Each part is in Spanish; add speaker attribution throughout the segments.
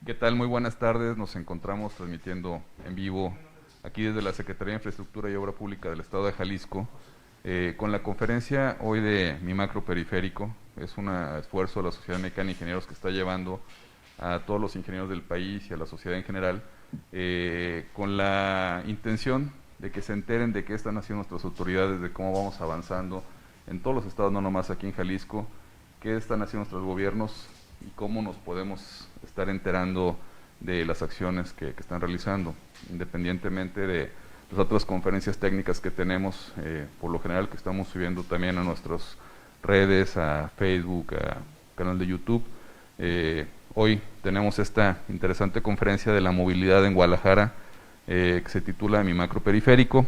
Speaker 1: ¿Qué tal? Muy buenas tardes. Nos encontramos transmitiendo en vivo aquí desde la Secretaría de Infraestructura y Obra Pública del Estado de Jalisco con la conferencia hoy de Mi Macro Periférico. Es un esfuerzo de la Sociedad Mexicana de Ingenieros que está llevando a todos los ingenieros del país y a la sociedad en general con la intención de que se enteren de qué están haciendo nuestras autoridades, de cómo vamos avanzando en todos los estados, no nomás aquí en Jalisco, qué están haciendo nuestros gobiernos y cómo nos podemos estar enterando de las acciones que están realizando, independientemente de las otras conferencias técnicas que tenemos, por lo general que estamos subiendo también a nuestras redes, a Facebook, a canal de YouTube. Hoy tenemos esta interesante conferencia de la movilidad en Guadalajara, que se titula Mi Macro Periférico,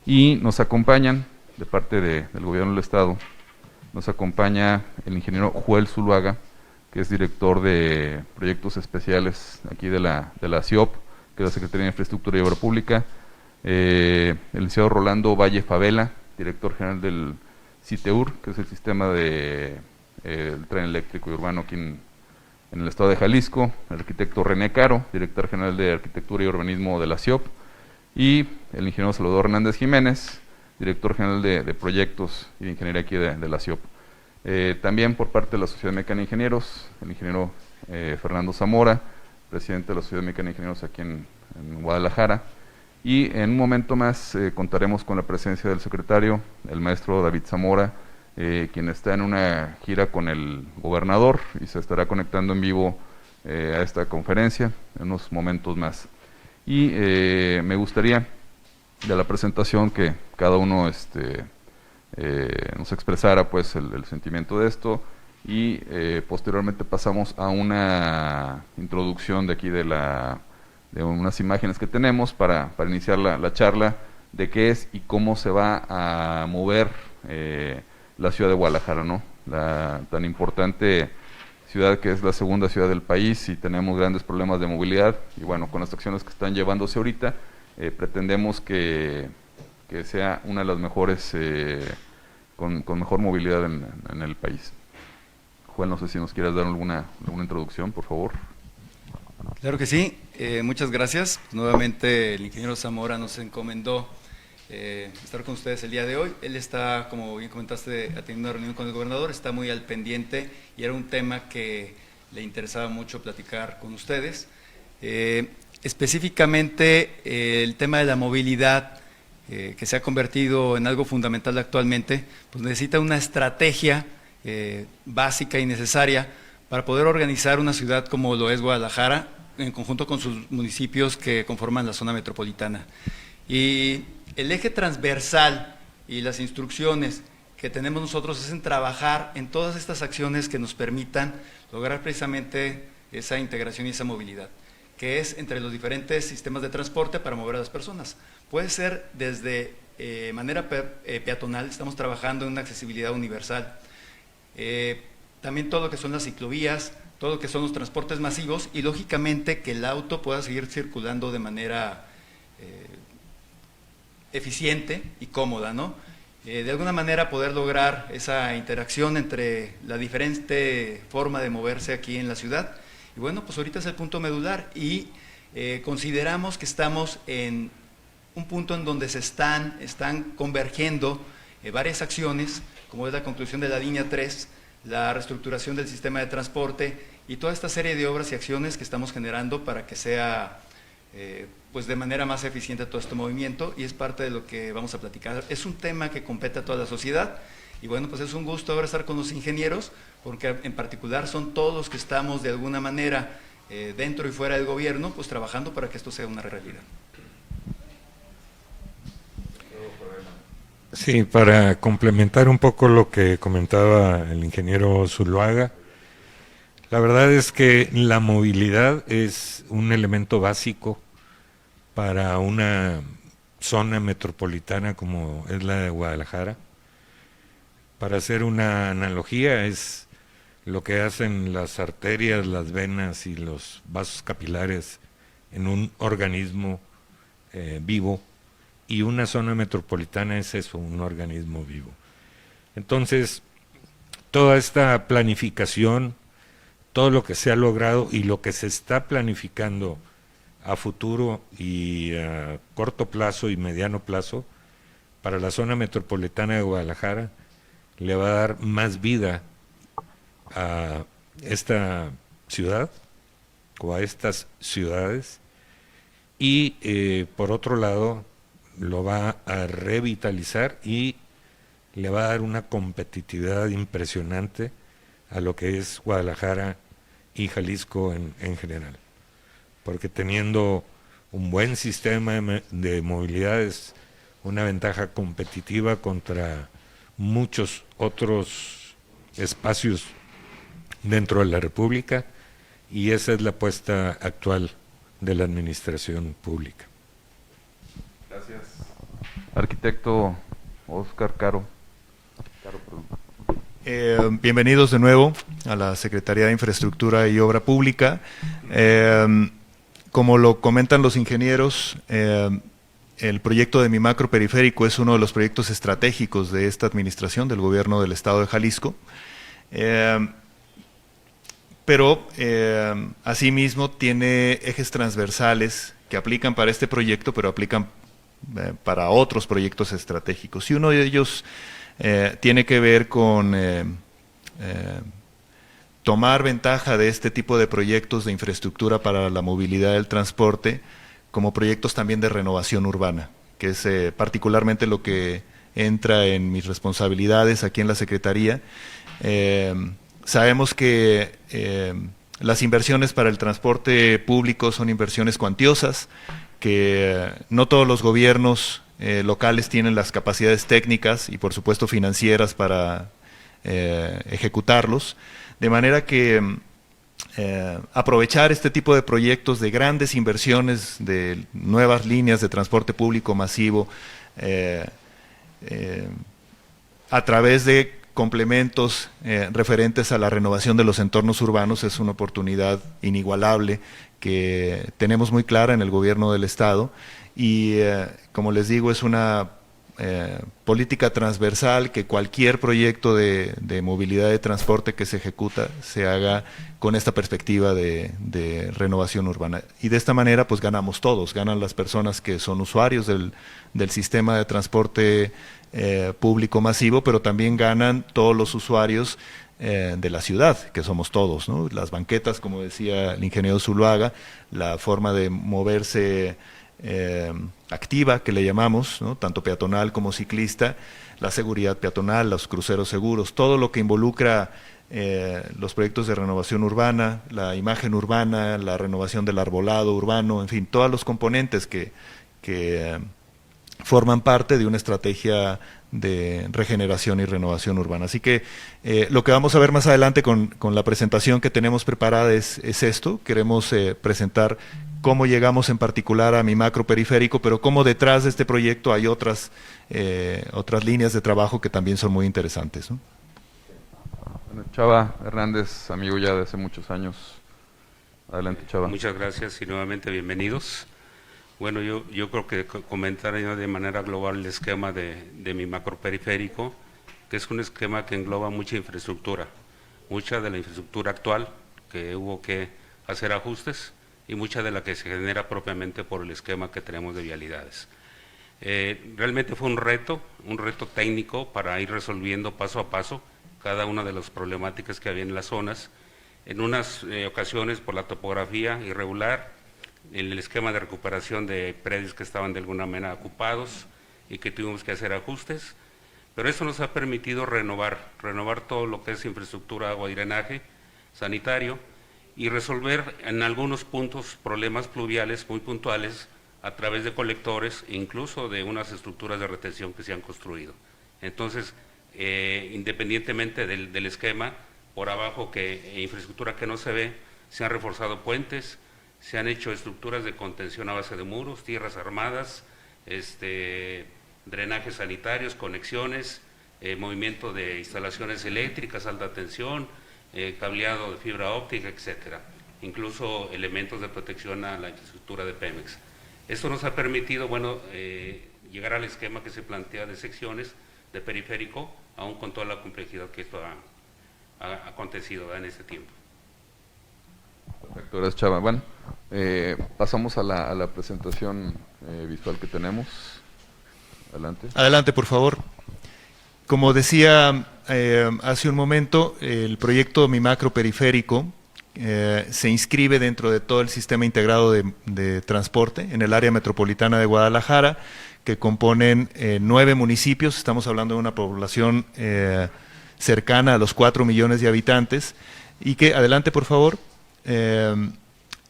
Speaker 1: y nos acompañan de parte del gobierno del estado, nos acompaña el ingeniero Joel Zuluaga, que es director de proyectos especiales aquí de la CIOP, que es la Secretaría de Infraestructura y Obra Pública, el licenciado Rolando Valle Favela, director general del CITEUR, que es el sistema de el tren eléctrico y urbano aquí en el estado de Jalisco, el arquitecto René Caro, director general de Arquitectura y Urbanismo de la CIOP, y el ingeniero Salvador Hernández Jiménez, director general de Proyectos y de Ingeniería aquí de la CIOP. También por parte de la Sociedad Mexicana de Ingenieros, el ingeniero Fernando Zamora, presidente de la Sociedad Mexicana de Ingenieros aquí en Guadalajara. Y en un momento más contaremos con la presencia del secretario, el maestro David Zamora, quien está en una gira con el gobernador y se estará conectando en vivo a esta conferencia en unos momentos más. Y me gustaría de la presentación que cada uno nos expresara pues el sentimiento de esto y posteriormente pasamos a una introducción de aquí de unas imágenes que tenemos para iniciar la charla de qué es y cómo se va a mover la ciudad de Guadalajara, ¿no? La tan importante ciudad que es la segunda ciudad del país y tenemos grandes problemas de movilidad y bueno, con las acciones que están llevándose ahorita pretendemos que sea una de las mejores con mejor movilidad en el país. Juan, no sé si nos quieras dar alguna introducción, por favor.
Speaker 2: Claro que sí, muchas gracias. Nuevamente el ingeniero Zamora nos encomendó estar con ustedes el día de hoy. Él está, como bien comentaste, atendiendo una reunión con el gobernador, está muy al pendiente y era un tema que le interesaba mucho platicar con ustedes. Específicamente el tema de la movilidad, que se ha convertido en algo fundamental actualmente, pues necesita una estrategia básica y necesaria para poder organizar una ciudad como lo es Guadalajara, en conjunto con sus municipios que conforman la zona metropolitana. Y el eje transversal y las instrucciones que tenemos nosotros es en trabajar en todas estas acciones que nos permitan lograr precisamente esa integración y esa movilidad, que es entre los diferentes sistemas de transporte para mover a las personas. Puede ser desde manera peatonal, estamos trabajando en una accesibilidad universal, también todo lo que son las ciclovías, todo lo que son los transportes masivos y lógicamente que el auto pueda seguir circulando de manera eficiente y cómoda, ¿no? De alguna manera poder lograr esa interacción entre la diferente forma de moverse aquí en la ciudad. Y bueno, pues ahorita es el punto medular y consideramos que estamos en un punto en donde se están convergiendo varias acciones, como es la conclusión de la línea 3, la reestructuración del sistema de transporte y toda esta serie de obras y acciones que estamos generando para que sea pues de manera más eficiente todo este movimiento y es parte de lo que vamos a platicar. Es un tema que compete a toda la sociedad y bueno, pues es un gusto ahora estar con los ingenieros porque en particular son todos los que estamos de alguna manera dentro y fuera del gobierno, pues trabajando para que esto sea una realidad.
Speaker 3: Sí, para complementar un poco lo que comentaba el ingeniero Zuluaga, la verdad es que la movilidad es un elemento básico para una zona metropolitana como es la de Guadalajara. Para hacer una analogía, es lo que hacen las arterias, las venas y los vasos capilares en un organismo vivo. Y una zona metropolitana es eso, un organismo vivo. Entonces, toda esta planificación, todo lo que se ha logrado y lo que se está planificando a futuro y a corto plazo y mediano plazo para la zona metropolitana de Guadalajara le va a dar más vida a esta ciudad o a estas ciudades y por otro lado lo va a revitalizar y le va a dar una competitividad impresionante a lo que es Guadalajara y Jalisco en general, porque teniendo un buen sistema de movilidad es una ventaja competitiva contra muchos otros espacios dentro de la República, y esa es la apuesta actual de la administración pública.
Speaker 1: Gracias. Arquitecto Oscar Caro.
Speaker 4: Bienvenidos de nuevo a la Secretaría de Infraestructura y Obra Pública. Como lo comentan los ingenieros, el proyecto de mi macro periférico es uno de los proyectos estratégicos de esta administración del gobierno del estado de Jalisco. Pero asimismo tiene ejes transversales que aplican para este proyecto, pero aplican para otros proyectos estratégicos. Y uno de ellos tiene que ver con tomar ventaja de este tipo de proyectos de infraestructura para la movilidad del transporte como proyectos también de renovación urbana, que es particularmente lo que entra en mis responsabilidades aquí en la Secretaría. Sabemos que las inversiones para el transporte público son inversiones cuantiosas, que no todos los gobiernos locales tienen las capacidades técnicas y por supuesto financieras para ejecutarlos, de manera que aprovechar este tipo de proyectos de grandes inversiones, de nuevas líneas de transporte público masivo, a través de complementos referentes a la renovación de los entornos urbanos es una oportunidad inigualable que tenemos muy clara en el gobierno del estado y como les digo es una política transversal que cualquier proyecto de movilidad de transporte que se ejecuta se haga con esta perspectiva de renovación urbana y de esta manera pues ganamos todos, ganan las personas que son usuarios del sistema de transporte público masivo, pero también ganan todos los usuarios de la ciudad, que somos todos, ¿no? Las banquetas, como decía el ingeniero Zuluaga, la forma de moverse activa, que le llamamos, ¿no? Tanto peatonal como ciclista, la seguridad peatonal, los cruceros seguros, todo lo que involucra los proyectos de renovación urbana, la imagen urbana, la renovación del arbolado urbano, en fin, todos los componentes que forman parte de una estrategia de regeneración y renovación urbana. Así que lo que vamos a ver más adelante con la presentación que tenemos preparada es esto. Queremos presentar cómo llegamos en particular a mi macro periférico, pero cómo detrás de este proyecto hay otras líneas de trabajo que también son muy interesantes, ¿no?
Speaker 1: Bueno, Chava Hernández, amigo ya de hace muchos años. Adelante, Chava.
Speaker 5: Muchas gracias y nuevamente bienvenidos. Bueno, yo creo que comentar de manera global el esquema de mi macroperiférico, que es un esquema que engloba mucha infraestructura, mucha de la infraestructura actual, que hubo que hacer ajustes, y mucha de la que se genera propiamente por el esquema que tenemos de vialidades. Realmente fue un reto técnico para ir resolviendo paso a paso cada una de las problemáticas que había en las zonas, en unas ocasiones por la topografía irregular, el esquema de recuperación de predios que estaban de alguna manera ocupados y que tuvimos que hacer ajustes, pero eso nos ha permitido renovar todo lo que es infraestructura, agua y drenaje, sanitario, y resolver en algunos puntos problemas pluviales muy puntuales a través de colectores e incluso de unas estructuras de retención que se han construido. Entonces, independientemente del esquema, por abajo infraestructura que no se ve, se han reforzado puentes, se han hecho estructuras de contención a base de muros, tierras armadas, drenajes sanitarios, conexiones, movimiento de instalaciones eléctricas, alta tensión, cableado de fibra óptica, etcétera, incluso elementos de protección a la infraestructura de Pemex. Esto nos ha permitido, llegar al esquema que se plantea de secciones de periférico, aún con toda la complejidad que esto ha acontecido en este tiempo.
Speaker 1: Perfecto, gracias, Chava. Bueno, pasamos a la presentación visual que tenemos. Adelante.
Speaker 4: Adelante, por favor. Como decía hace un momento, el proyecto Mi Macro Periférico se inscribe dentro de todo el sistema integrado de transporte en el área metropolitana de Guadalajara, que componen 9 municipios. Estamos hablando de una población cercana a los 4 millones de habitantes, y que, adelante por favor,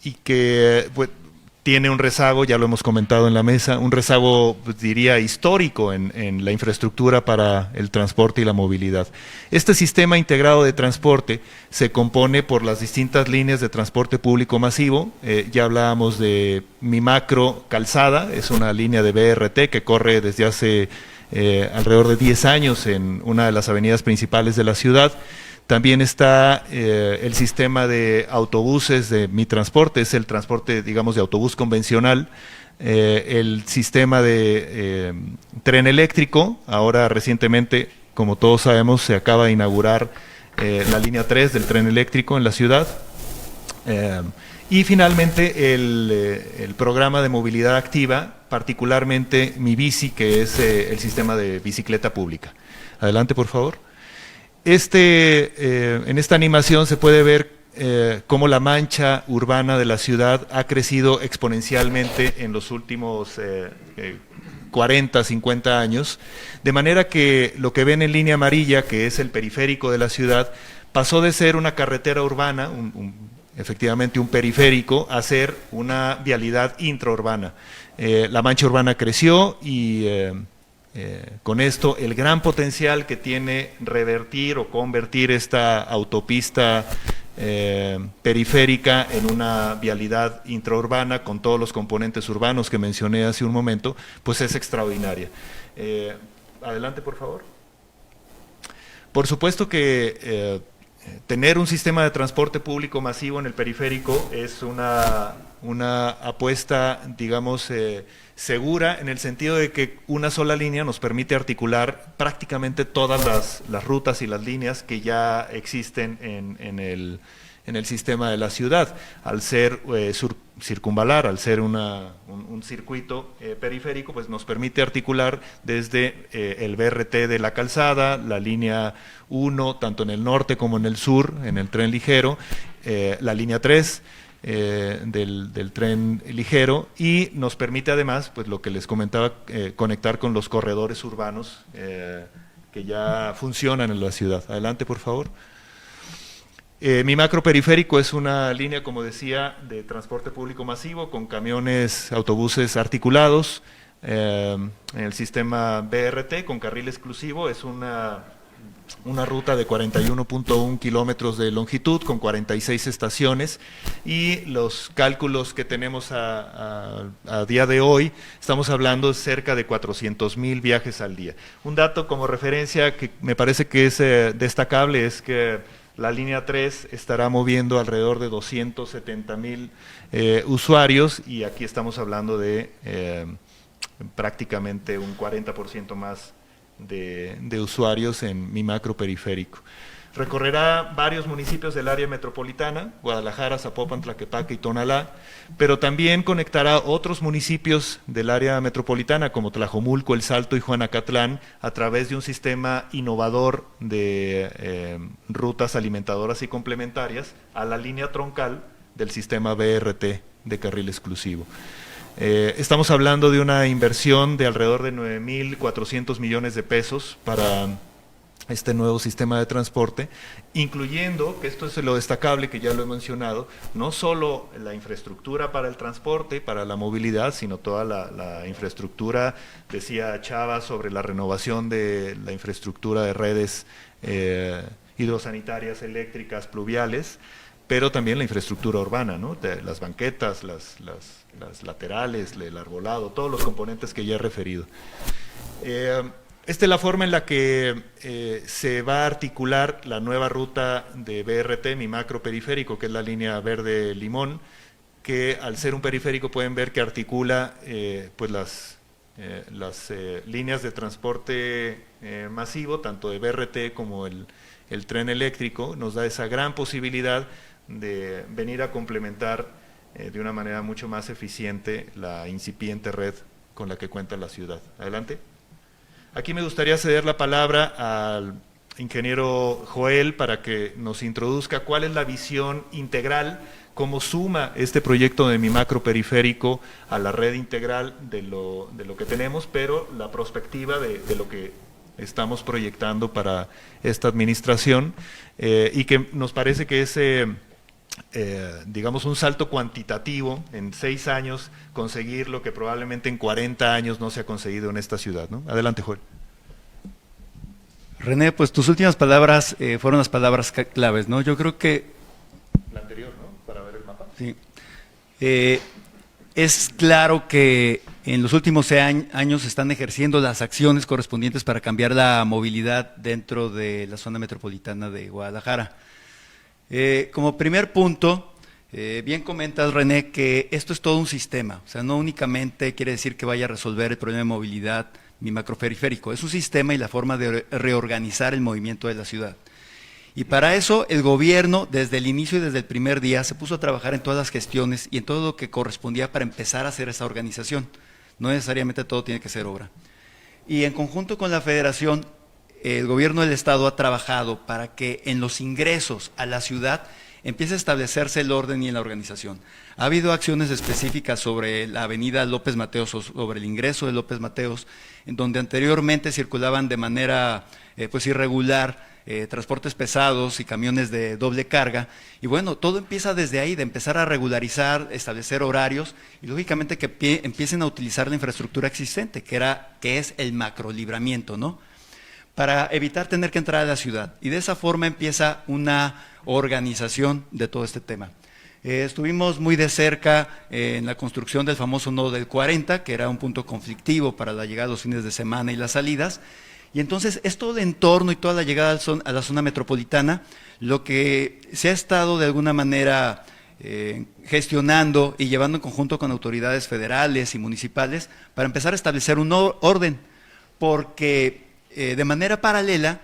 Speaker 4: y que pues, tiene un rezago, ya lo hemos comentado en la mesa, un rezago, pues, diría, histórico en la infraestructura para el transporte y la movilidad. Este sistema integrado de transporte se compone por las distintas líneas de transporte público masivo. Ya hablábamos de Mi Macro Calzada, es una línea de BRT que corre desde hace alrededor de 10 años en una de las avenidas principales de la ciudad. También está el sistema de autobuses de Mi Transporte, es el transporte, digamos, de autobús convencional. El sistema de tren eléctrico, ahora recientemente, como todos sabemos, se acaba de inaugurar la línea 3 del tren eléctrico en la ciudad. Y finalmente el programa de movilidad activa, particularmente Mi Bici, que es el sistema de bicicleta pública. Adelante, por favor. En esta animación se puede ver cómo la mancha urbana de la ciudad ha crecido exponencialmente en los últimos 40, 50 años, de manera que lo que ven en línea amarilla, que es el periférico de la ciudad, pasó de ser una carretera urbana, efectivamente un periférico, a ser una vialidad intraurbana. La mancha urbana creció y con esto el gran potencial que tiene revertir o convertir esta autopista periférica en una vialidad intraurbana con todos los componentes urbanos que mencioné hace un momento, pues es extraordinaria. Adelante, por favor. Por supuesto que tener un sistema de transporte público masivo en el periférico es una apuesta, digamos, segura, en el sentido de que una sola línea nos permite articular prácticamente todas las rutas y las líneas que ya existen en el sistema de la ciudad. Al ser circunvalar, al ser un circuito periférico, pues nos permite articular desde el BRT de la Calzada, la línea 1, tanto en el norte como en el sur, en el tren ligero, la línea 3, del tren ligero, y nos permite además, pues lo que les comentaba, conectar con los corredores urbanos que ya funcionan en la ciudad. Adelante, por favor. Mi macro periférico es una línea, como decía, de transporte público masivo con camiones, autobuses articulados en el sistema BRT con carril exclusivo. Es una ruta de 41.1 kilómetros de longitud con 46 estaciones, y los cálculos que tenemos a día de hoy, estamos hablando de cerca de 400,000 viajes al día. Un dato como referencia que me parece que es destacable es que la línea 3 estará moviendo alrededor de 270,000 usuarios, y aquí estamos hablando de prácticamente un 40% más de usuarios en Mi Macro Periférico. Recorrerá varios municipios del área metropolitana, Guadalajara, Zapopan, Tlaquepaque y Tonalá, pero también conectará otros municipios del área metropolitana como Tlajomulco, El Salto y Juanacatlán a través de un sistema innovador de rutas alimentadoras y complementarias a la línea troncal del sistema BRT de carril exclusivo. Estamos hablando de una inversión de alrededor de 9,400 millones de pesos para este nuevo sistema de transporte, incluyendo, que esto es lo destacable que ya lo he mencionado, no solo la infraestructura para el transporte, para la movilidad, sino toda la infraestructura, decía Chava, sobre la renovación de la infraestructura de redes hidrosanitarias, eléctricas, pluviales, pero también la infraestructura urbana, ¿no? Las banquetas, las laterales, el arbolado, todos los componentes que ya he referido. Esta es la forma en la que se va a articular la nueva ruta de BRT, Mi Macro Periférico, que es la línea verde limón, que al ser un periférico pueden ver que articula pues las líneas de transporte masivo, tanto de BRT como el tren eléctrico. Nos da esa gran posibilidad de venir a complementar de una manera mucho más eficiente la incipiente red con la que cuenta la ciudad. Adelante. Aquí me gustaría ceder la palabra al ingeniero Joel para que nos introduzca cuál es la visión integral, cómo suma este proyecto de mi macro periférico a la red integral de lo que tenemos, pero la perspectiva de lo que estamos proyectando para esta administración, y que nos parece que es, digamos, un salto cuantitativo en 6 años, conseguir lo que probablemente en 40 años no se ha conseguido en esta ciudad, ¿no? Adelante, Joel.
Speaker 2: René, pues tus últimas palabras fueron las palabras claves, ¿no? Yo creo que...
Speaker 4: La anterior, ¿no? Para ver el mapa.
Speaker 2: Sí. Es claro que en los últimos años se están ejerciendo las acciones correspondientes para cambiar la movilidad dentro de la zona metropolitana de Guadalajara. Como primer punto, bien comentas, René, que esto es todo un sistema, o sea, no únicamente quiere decir que vaya a resolver el problema de movilidad mi macroperiférico, es un sistema y la forma de reorganizar el movimiento de la ciudad. Y para eso el gobierno, desde el inicio y desde el primer día, se puso a trabajar en todas las gestiones y en todo lo que correspondía para empezar a hacer esa organización. No necesariamente todo tiene que ser obra. Y en conjunto con la Federación, el gobierno del Estado ha trabajado para que en los ingresos a la ciudad empiece a establecerse el orden y en la organización. Ha habido acciones específicas sobre la avenida López Mateos o sobre el ingreso de López Mateos, en donde anteriormente circulaban de manera pues irregular transportes pesados y camiones de doble carga, y bueno, todo empieza desde ahí, de empezar a regularizar, establecer horarios, y lógicamente que empiecen a utilizar la infraestructura existente, que es el macrolibramiento, ¿no? Para evitar tener que entrar a la ciudad, y de esa forma empieza una organización de todo este tema. Estuvimos muy de cerca en la construcción del famoso nodo del 40, que era un punto conflictivo para la llegada de los fines de semana y las salidas, y entonces es todo el entorno y toda la llegada a la zona metropolitana lo que se ha estado de alguna manera gestionando y llevando en conjunto con autoridades federales y municipales para empezar a establecer un orden, porque de manera paralela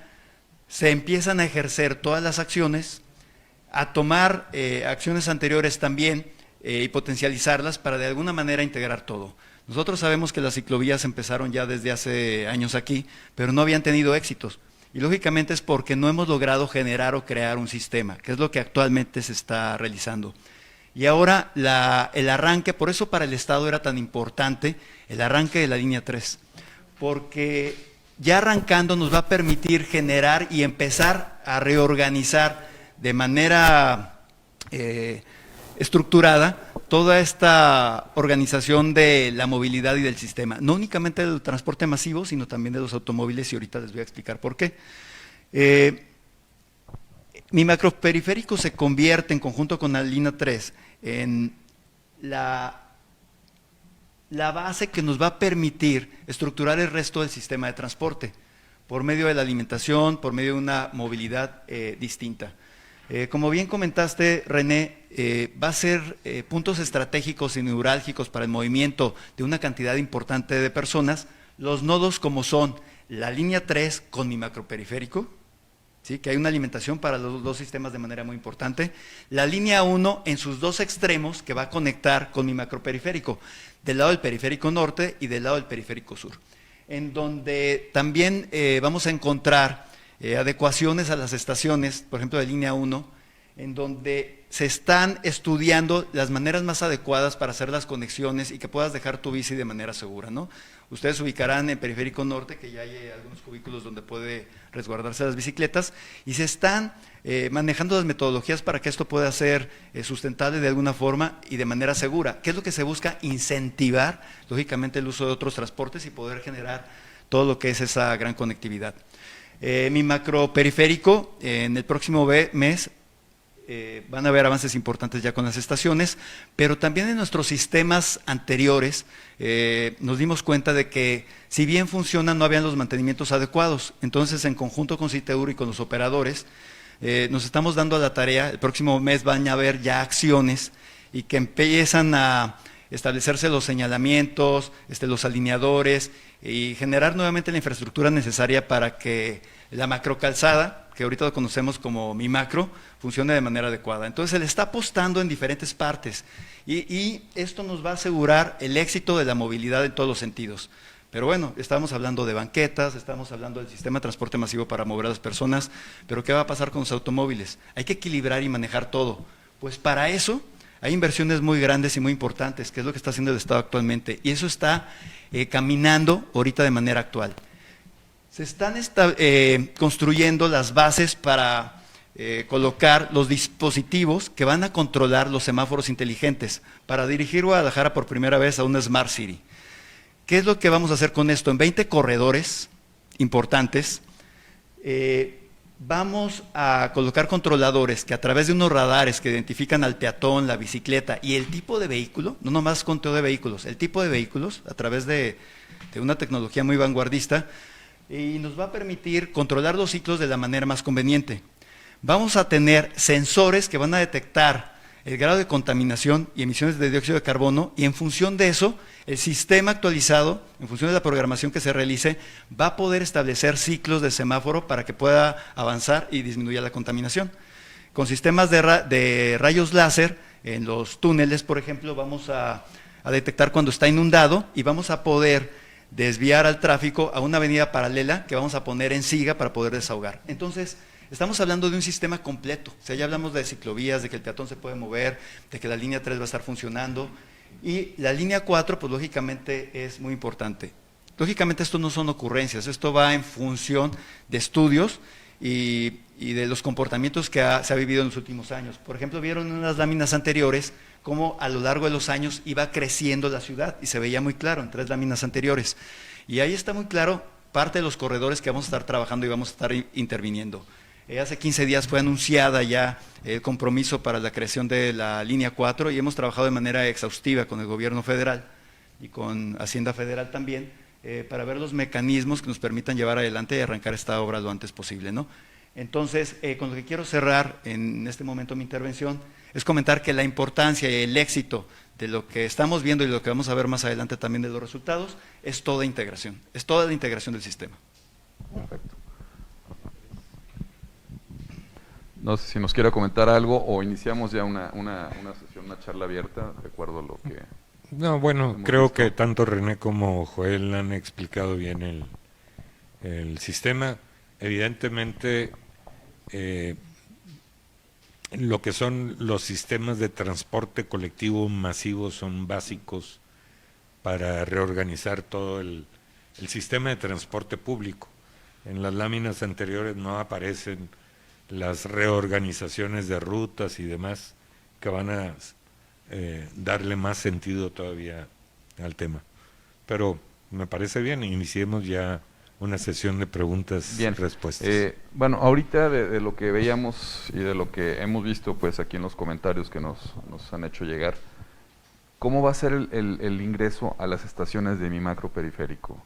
Speaker 2: se empiezan a ejercer todas las acciones, a tomar acciones anteriores también y potencializarlas para de alguna manera integrar todo. Nosotros sabemos que las ciclovías empezaron ya desde hace años aquí, pero no habían tenido éxitos. Y lógicamente es porque no hemos logrado generar o crear un sistema, que es lo que actualmente se está realizando. Y ahora el arranque, por eso para el Estado era tan importante el arranque de la línea 3, porque ya arrancando nos va a permitir generar y empezar a reorganizar de manera estructurada toda esta organización de la movilidad y del sistema, no únicamente del transporte masivo, sino también de los automóviles, y ahorita les voy a explicar por qué. Mi macroperiférico se convierte, en conjunto con la línea 3, en la base que nos va a permitir estructurar el resto del sistema de transporte, por medio de la alimentación, por medio de una movilidad distinta. Como bien comentaste, René, va a ser puntos estratégicos y neurálgicos para el movimiento de una cantidad importante de personas, los nodos como son la línea 3 con mi macroperiférico, ¿sí? Que hay una alimentación para los dos sistemas de manera muy importante, la línea 1 en sus dos extremos que va a conectar con mi macroperiférico, del lado del periférico norte y del lado del periférico sur, en donde también vamos a encontrar adecuaciones a las estaciones, por ejemplo de línea 1, en donde se están estudiando las maneras más adecuadas para hacer las conexiones y que puedas dejar tu bici de manera segura, ¿no? Ustedes ubicarán en Periférico Norte que ya hay algunos cubículos donde puede resguardarse las bicicletas, y se están manejando las metodologías para que esto pueda ser sustentable de alguna forma y de manera segura. ¿Qué es lo que se busca? Incentivar, lógicamente, el uso de otros transportes y poder generar todo lo que es esa gran conectividad. Mi macroperiférico, en el próximo mes van a haber avances importantes ya con las estaciones, pero también en nuestros sistemas anteriores nos dimos cuenta de que si bien funcionan, no habían los mantenimientos adecuados. Entonces, en conjunto con Citeur y con los operadores, nos estamos dando a la tarea, el próximo mes van a haber ya acciones y que empiezan a establecerse los señalamientos, los alineadores y generar nuevamente la infraestructura necesaria para que la macrocalzada, que ahorita lo conocemos como Mi Macro, funcione de manera adecuada. Entonces se le está apostando en diferentes partes y esto nos va a asegurar el éxito de la movilidad en todos los sentidos. Pero bueno, estamos hablando de banquetas, estamos hablando del sistema de transporte masivo para mover a las personas, pero ¿qué va a pasar con los automóviles? Hay que equilibrar y manejar todo. Pues para eso hay inversiones muy grandes y muy importantes, que es lo que está haciendo el Estado actualmente, y eso está caminando ahorita de manera actual. Se están construyendo las bases para colocar los dispositivos que van a controlar los semáforos inteligentes para dirigir Guadalajara por primera vez a una Smart City. ¿Qué es lo que vamos a hacer con esto? En 20 corredores importantes vamos a colocar controladores que a través de unos radares que identifican al peatón, la bicicleta y el tipo de vehículo, no nomás conteo de vehículos, el tipo de vehículos a través de una tecnología muy vanguardista, y nos va a permitir controlar los ciclos de la manera más conveniente. Vamos a tener sensores que van a detectar el grado de contaminación y emisiones de dióxido de carbono, y en función de eso, el sistema actualizado, en función de la programación que se realice, va a poder establecer ciclos de semáforo para que pueda avanzar y disminuir la contaminación. Con sistemas de rayos láser, en los túneles, por ejemplo, vamos a detectar cuando está inundado y vamos a poder desviar al tráfico a una avenida paralela que vamos a poner en siga para poder desahogar. Entonces, estamos hablando de un sistema completo. O sea, ya hablamos de ciclovías, de que el peatón se puede mover, de que la línea 3 va a estar funcionando. Y la línea 4, pues lógicamente es muy importante. Lógicamente esto no son ocurrencias, esto va en función de estudios y de los comportamientos que se ha vivido en los últimos años. Por ejemplo, vieron en unas láminas anteriores cómo a lo largo de los años iba creciendo la ciudad, y se veía muy claro en 3 láminas anteriores. Y ahí está muy claro parte de los corredores que vamos a estar trabajando y vamos a estar interviniendo. Hace 15 días fue anunciada ya el compromiso para la creación de la línea 4 y hemos trabajado de manera exhaustiva con el gobierno federal y con Hacienda Federal también para ver los mecanismos que nos permitan llevar adelante y arrancar esta obra lo antes posible, ¿no? Entonces, con lo que quiero cerrar en este momento mi intervención es comentar que la importancia y el éxito de lo que estamos viendo y lo que vamos a ver más adelante también de los resultados es toda integración, es toda la integración del sistema.
Speaker 1: Perfecto. No sé si nos quiera comentar algo o iniciamos ya una sesión, una charla abierta, de acuerdo a lo que...
Speaker 3: No, bueno, creo que tanto René como Joel han explicado bien el sistema. Evidentemente, lo que son los sistemas de transporte colectivo masivo son básicos para reorganizar todo el sistema de transporte público. En las láminas anteriores no aparecen las reorganizaciones de rutas y demás que van a darle más sentido todavía al tema. Pero me parece bien, iniciemos ya una sesión de preguntas y respuestas.
Speaker 1: Bueno, ahorita de lo que veíamos y de lo que hemos visto pues aquí en los comentarios que nos han hecho llegar, ¿cómo va a ser el ingreso a las estaciones de Mi Macro Periférico?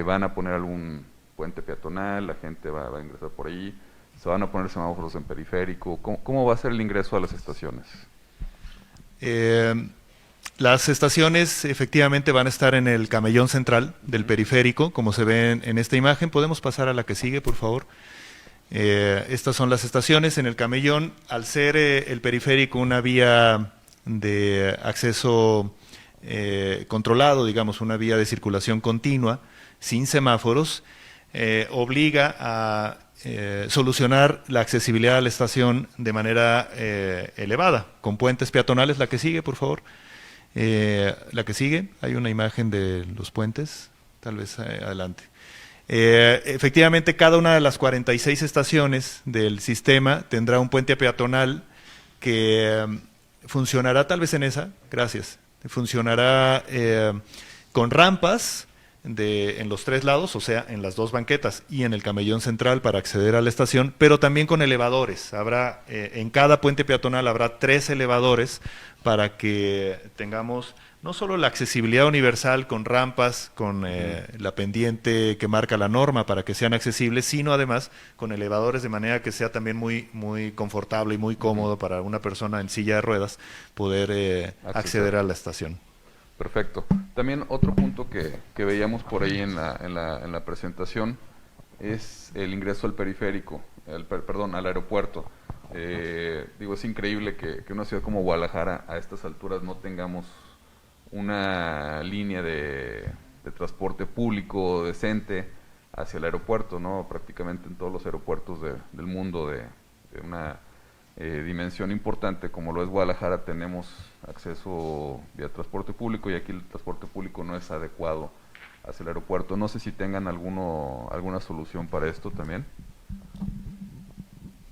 Speaker 1: ¿Van a poner algún puente peatonal? ¿La gente va a ingresar por ahí? ¿Se van a poner semáforos en periférico? ¿Cómo va a ser el ingreso a las estaciones?
Speaker 4: Las estaciones efectivamente van a estar en el camellón central del periférico, como se ve en esta imagen. ¿Podemos pasar a la que sigue, por favor? Estas son las estaciones. En el camellón, al ser el periférico una vía de acceso controlado, digamos, una vía de circulación continua, sin semáforos, obliga a solucionar la accesibilidad a la estación de manera elevada, con puentes peatonales. La que sigue, por favor. La que sigue, hay una imagen de los puentes, tal vez adelante. Efectivamente, cada una de las 46 estaciones del sistema tendrá un puente peatonal que funcionará, tal vez en esa, gracias, funcionará con rampas en los 3 lados, o sea, en las 2 banquetas y en el camellón central para acceder a la estación, pero también con elevadores. Habrá en cada puente peatonal habrá 3 elevadores para que tengamos no solo la accesibilidad universal con rampas, con la pendiente que marca la norma para que sean accesibles, sino además con elevadores de manera que sea también muy confortable y muy cómodo para una persona en silla de ruedas poder acceder a la estación.
Speaker 1: Perfecto. También otro punto que veíamos por ahí en la presentación es el ingreso al periférico, perdón, al aeropuerto. Digo, es increíble que una ciudad como Guadalajara a estas alturas no tengamos una línea de transporte público decente hacia el aeropuerto, ¿no? Prácticamente en todos los aeropuertos del mundo de una dimensión importante como lo es Guadalajara tenemos acceso vía transporte público y aquí el transporte público no es adecuado hacia el aeropuerto. No sé si tengan alguna solución para esto también.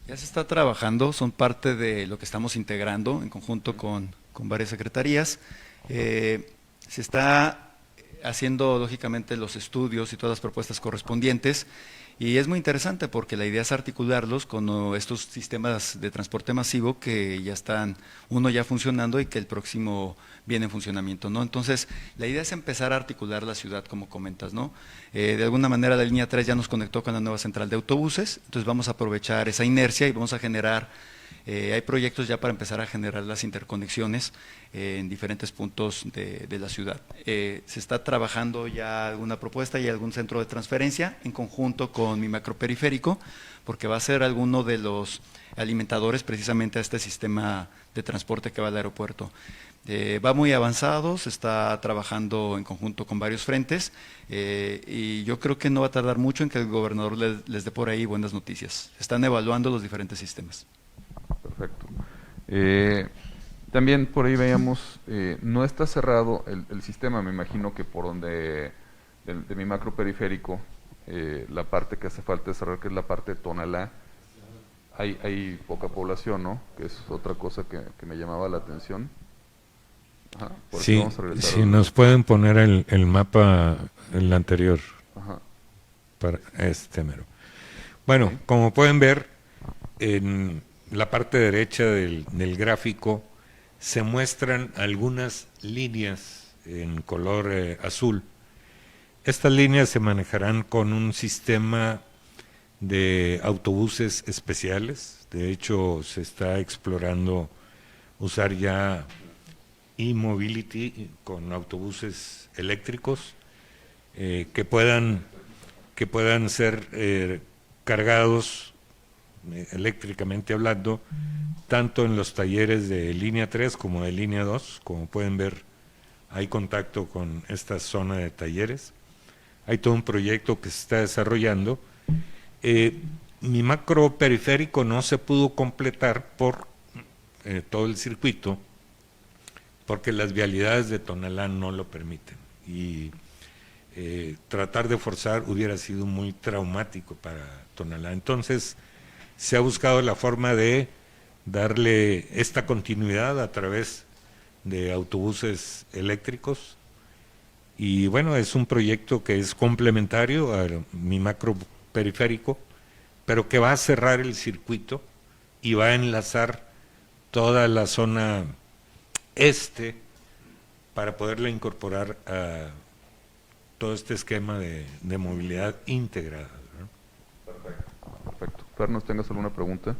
Speaker 2: Ya se está trabajando, son parte de lo que estamos integrando en conjunto con varias secretarías. Se está haciendo lógicamente los estudios y todas las propuestas correspondientes y es muy interesante porque la idea es articularlos con estos sistemas de transporte masivo que ya están, uno ya funcionando y que el próximo viene en funcionamiento, ¿no? Entonces, la idea es empezar a articular la ciudad, como comentas, ¿no? De alguna manera la línea 3 ya nos conectó con la nueva central de autobuses, entonces vamos a aprovechar esa inercia y vamos a generar, hay proyectos ya para empezar a generar las interconexiones en diferentes puntos de la ciudad. Se está trabajando ya alguna propuesta y algún centro de transferencia en conjunto con mi macroperiférico, porque va a ser alguno de los alimentadores precisamente a este sistema de transporte que va al aeropuerto. Va muy avanzado, se está trabajando en conjunto con varios frentes y yo creo que no va a tardar mucho en que el gobernador les dé por ahí buenas noticias. Están evaluando los diferentes sistemas.
Speaker 1: Perfecto. También por ahí veíamos, no está cerrado el sistema, me imagino que por donde de mi macro periférico, la parte que hace falta cerrar, que es la parte de Tonalá, hay poca población, ¿no? Que es otra cosa que me llamaba la atención. Ajá,
Speaker 3: sí,
Speaker 1: vamos a regresar
Speaker 3: si nos pueden poner el mapa, el anterior,
Speaker 1: Ajá.
Speaker 3: para este mero. Bueno,
Speaker 1: Okay.
Speaker 3: Como pueden ver, en la parte derecha del gráfico se muestran algunas líneas en color azul. Estas líneas se manejarán con un sistema de autobuses especiales. De hecho, se está explorando usar ya e-mobility con autobuses eléctricos que puedan ser cargados eléctricamente hablando, tanto en los talleres de línea 3 como de línea 2. Como pueden ver, hay contacto con esta zona de talleres. Hay todo un proyecto que se está desarrollando. Mi macro periférico no se pudo completar por todo el circuito, porque las vialidades de Tonalá no lo permiten. Y tratar de forzar hubiera sido muy traumático para Tonalá. Entonces, se ha buscado la forma de darle esta continuidad a través de autobuses eléctricos. Y bueno, es un proyecto que es complementario a mi macro periférico, pero que va a cerrar el circuito y va a enlazar toda la zona este para poderla incorporar a todo este esquema de movilidad integrada, ¿no?
Speaker 1: Perfecto. Fernos, ¿tengas alguna pregunta?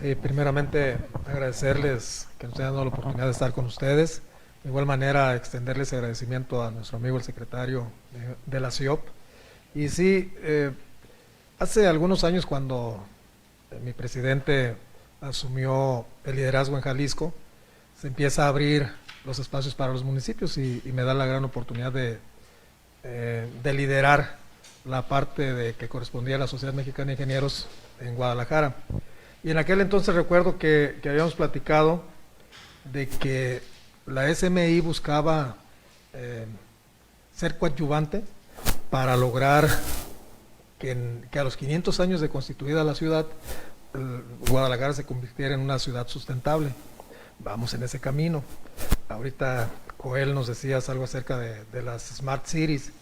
Speaker 6: Sí, primeramente agradecerles que nos hayan dado la oportunidad de estar con ustedes. De igual manera, extenderles agradecimiento a nuestro amigo el secretario de la CIOP. Y sí, hace algunos años cuando mi presidente asumió el liderazgo en Jalisco, se empieza a abrir los espacios para los municipios y me da la gran oportunidad de liderar la parte que correspondía a la Sociedad Mexicana de Ingenieros en Guadalajara. Y en aquel entonces recuerdo que habíamos platicado de que la SMI buscaba ser coadyuvante para lograr que a los 500 años de constituida la ciudad, Guadalajara se convirtiera en una ciudad sustentable. Vamos en ese camino. Ahorita Joel nos decías algo acerca de las Smart Cities.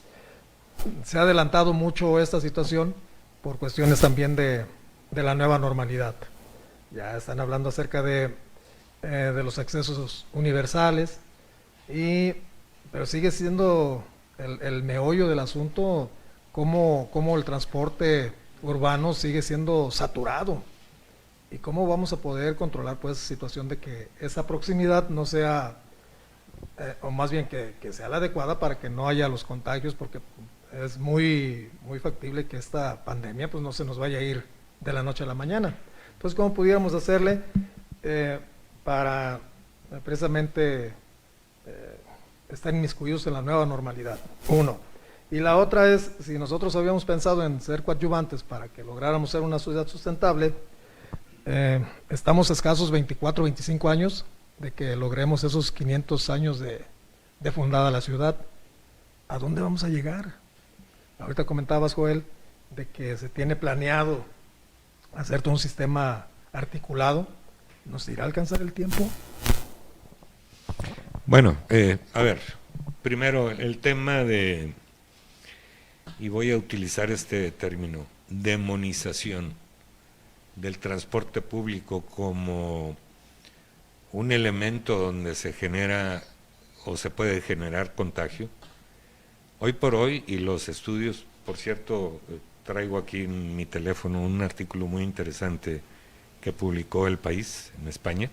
Speaker 6: Se ha adelantado mucho esta situación por cuestiones también de la nueva normalidad. Ya están hablando acerca de los accesos universales, pero sigue siendo el meollo del asunto cómo el transporte urbano sigue siendo saturado y cómo vamos a poder controlar pues esa situación de que esa proximidad no sea o más bien que sea la adecuada para que no haya los contagios, porque es muy factible que esta pandemia pues no se nos vaya a ir de la noche a la mañana. Entonces, ¿cómo pudiéramos hacerle para precisamente estar inmiscuidos en la nueva normalidad? Uno. Y la otra es, si nosotros habíamos pensado en ser coadyuvantes para que lográramos ser una sociedad sustentable, estamos escasos 24, 25 años de que logremos esos 500 años de fundada la ciudad. ¿A dónde vamos a llegar? Ahorita comentabas, Joel, de que se tiene planeado hacer todo un sistema articulado. ¿Nos irá a alcanzar el tiempo?
Speaker 3: Bueno, a ver, primero el tema de, y voy a utilizar este término, demonización del transporte público como un elemento donde se genera o se puede generar contagio. Hoy por hoy, y los estudios, por cierto, traigo aquí en mi teléfono un artículo muy interesante que publicó El País en España,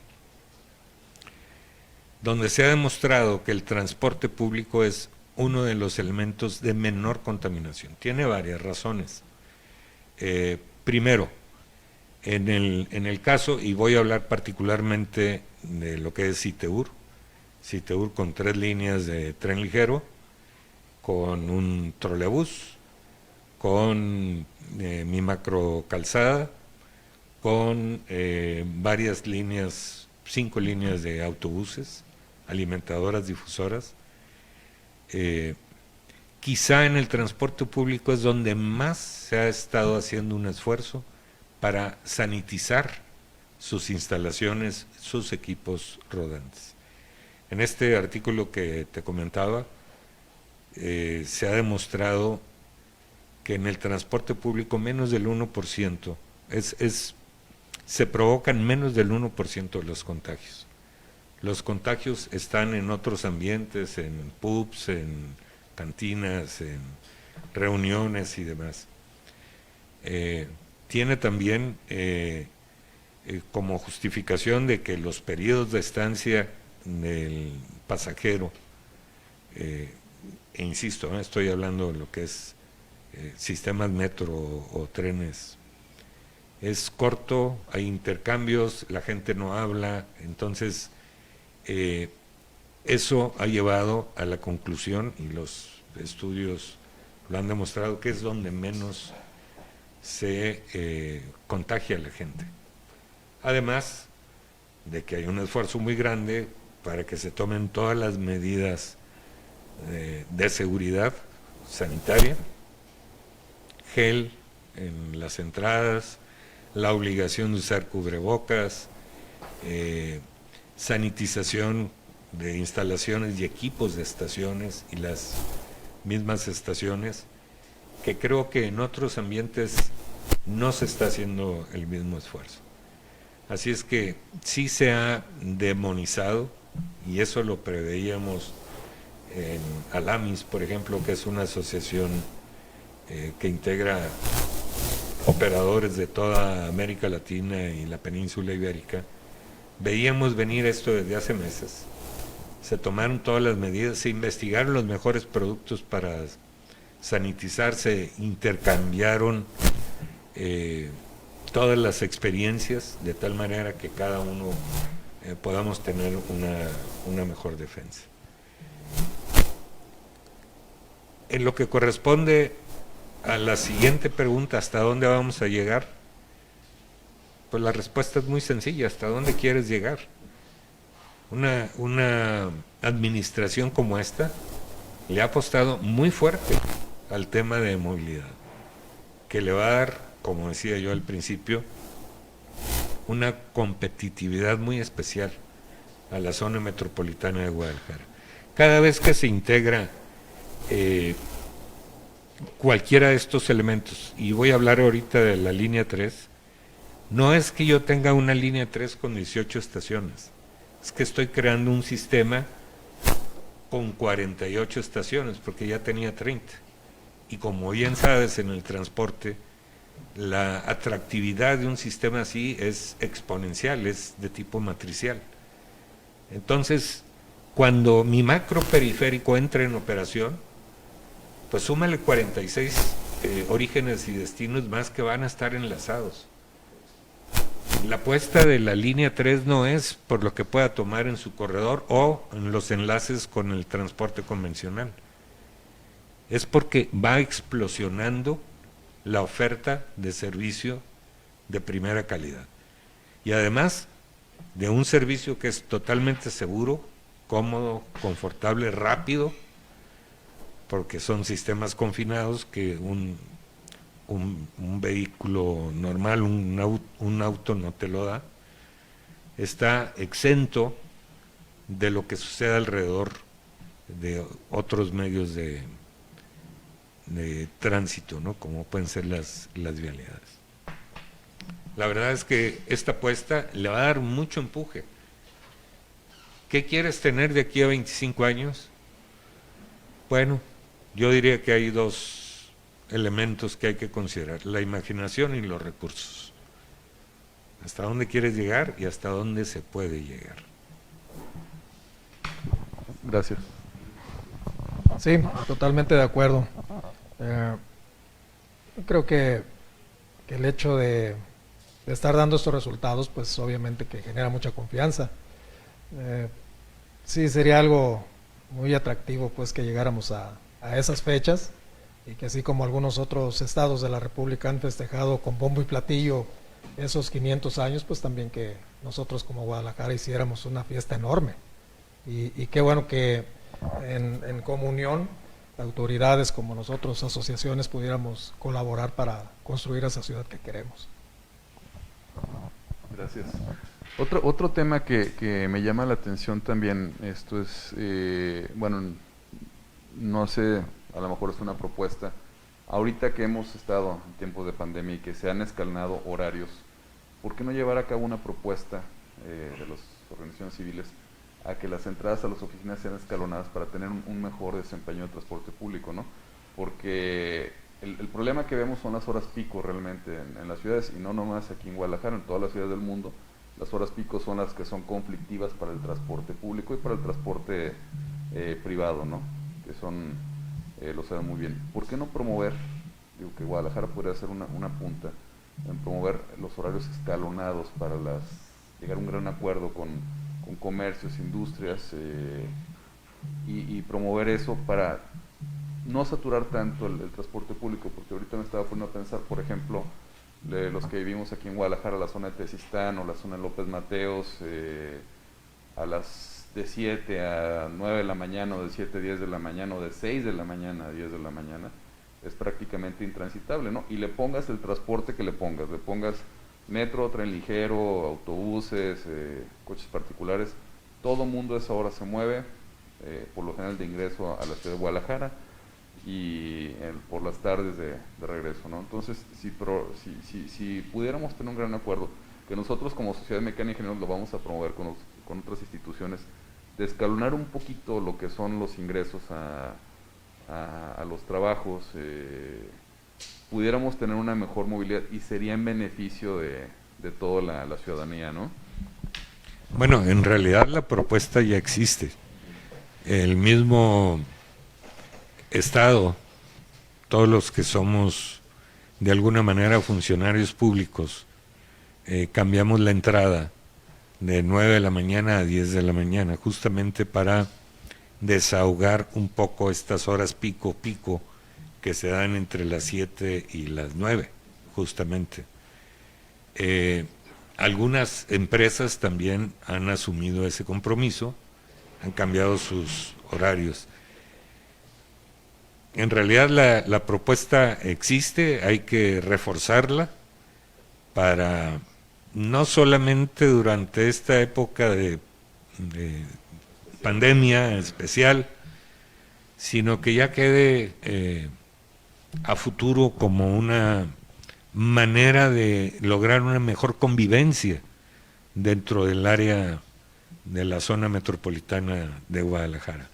Speaker 3: donde se ha demostrado que el transporte público es uno de los elementos de menor contaminación. Tiene varias razones. Primero, en el caso, y voy a hablar particularmente de lo que es CITEUR con 3 líneas de tren ligero, con un trolebús, con mi macro calzada, con varias líneas, 5 líneas de autobuses, alimentadoras, difusoras. Quizá en el transporte público es donde más se ha estado haciendo un esfuerzo para sanitizar sus instalaciones, sus equipos rodantes. En este artículo que te comentaba, se ha demostrado que en el transporte público menos del 1%, se provocan menos del 1% de los contagios. Los contagios están en otros ambientes, en pubs, en cantinas, en reuniones y demás. Tiene también como justificación de que los periodos de estancia del pasajero, e insisto, estoy hablando de lo que es sistemas metro o trenes, es corto, hay intercambios, la gente no habla, entonces eso ha llevado a la conclusión, y los estudios lo han demostrado, que es donde menos se contagia a la gente. Además de que hay un esfuerzo muy grande para que se tomen todas las medidas de seguridad sanitaria, gel en las entradas, la obligación de usar cubrebocas, sanitización de instalaciones y equipos de estaciones y las mismas estaciones, que creo que en otros ambientes no se está haciendo el mismo esfuerzo. Así es que sí se ha demonizado, y eso lo preveíamos en Alamis, por ejemplo, que es una asociación que integra operadores de toda América Latina y la península ibérica. Veíamos venir esto desde hace meses. Se tomaron todas las medidas, se investigaron los mejores productos para sanitizar, se intercambiaron todas las experiencias de tal manera que cada uno podamos tener una mejor defensa. En lo que corresponde a la siguiente pregunta, ¿hasta dónde vamos a llegar? Pues la respuesta es muy sencilla, ¿hasta dónde quieres llegar? Una administración como esta le ha apostado muy fuerte al tema de movilidad, que le va a dar, como decía yo al principio, una competitividad muy especial a la zona metropolitana de Guadalajara. Cada vez que se integra cualquiera de estos elementos, y voy a hablar ahorita de la línea 3, no es que yo tenga una línea 3 con 18 estaciones, es que estoy creando un sistema con 48 estaciones, porque ya tenía 30. Y como bien sabes, en el transporte, la atractividad de un sistema así es exponencial, es de tipo matricial. Entonces, cuando mi macro periférico entre en operación, pues súmale 46 orígenes y destinos más que van a estar enlazados. La apuesta de la línea 3 no es por lo que pueda tomar en su corredor o en los enlaces con el transporte convencional. Es porque va explosionando la oferta de servicio de primera calidad. Y además de un servicio que es totalmente seguro, cómodo, confortable, rápido, porque son sistemas confinados que un vehículo normal, un auto no te lo da, está exento de lo que sucede alrededor de otros medios de tránsito, ¿no? Como pueden ser las vialidades. La verdad es que esta apuesta le va a dar mucho empuje. ¿Qué quieres tener de aquí a 25 años? Bueno, yo diría que hay dos elementos que hay que considerar: la imaginación y los recursos. Hasta dónde quieres llegar y hasta dónde se puede llegar.
Speaker 1: Gracias.
Speaker 6: Sí, totalmente de acuerdo. Creo que el hecho de estar dando estos resultados, pues obviamente que genera mucha confianza. Sí, sería algo muy atractivo pues que llegáramos a esas fechas, y que así como algunos otros estados de la República han festejado con bombo y platillo esos 500 años, pues también que nosotros como Guadalajara hiciéramos una fiesta enorme. Y qué bueno que en comunión, autoridades como nosotros, asociaciones, pudiéramos colaborar para construir esa ciudad que queremos.
Speaker 1: Gracias. Otro tema que me llama la atención también, esto es, bueno, no sé, a lo mejor es una propuesta. Ahorita que hemos estado en tiempos de pandemia y que se han escalonado horarios, ¿por qué no llevar a cabo una propuesta de las organizaciones civiles a que las entradas a las oficinas sean escalonadas para tener un mejor desempeño de transporte público, ¿no? Porque el problema que vemos son las horas pico realmente en las ciudades, y no nomás aquí en Guadalajara, en todas las ciudades del mundo. Las horas pico son las que son conflictivas para el transporte público y para el transporte privado, ¿no? Que son, lo saben muy bien. ¿Por qué no promover, digo que Guadalajara podría ser una punta en promover los horarios escalonados para llegar a un gran acuerdo con comercios, industrias, y promover eso para no saturar tanto el transporte público? Porque ahorita me estaba poniendo a pensar, por ejemplo, los que vivimos aquí en Guadalajara, la zona de Tezistán o la zona de López Mateos, de 7 a 9 de la mañana, o de 7 a 10 de la mañana, o de 6 de la mañana a 10 de la mañana, es prácticamente intransitable, ¿no? Y le pongas el transporte que le pongas metro, tren ligero, autobuses, coches particulares, todo mundo a esa hora se mueve, por lo general de ingreso a la ciudad de Guadalajara, y por las tardes de regreso, ¿no? Entonces, si pudiéramos tener un gran acuerdo, que nosotros como Sociedad Mecánica Ingenieros lo vamos a promover con otras instituciones, de escalonar un poquito lo que son los ingresos a los trabajos, pudiéramos tener una mejor movilidad y sería en beneficio de toda la ciudadanía, ¿no?
Speaker 3: Bueno, en realidad la propuesta ya existe. El mismo Estado, todos los que somos de alguna manera funcionarios públicos, cambiamos la entrada de 9 de la mañana a 10 de la mañana, justamente para desahogar un poco estas horas pico que se dan entre las 7 y las 9, justamente. Algunas empresas también han asumido ese compromiso, han cambiado sus horarios. En realidad la propuesta existe, hay que reforzarla para no solamente durante esta época de pandemia especial, sino que ya quede a futuro como una manera de lograr una mejor convivencia dentro del área de la zona metropolitana de Guadalajara.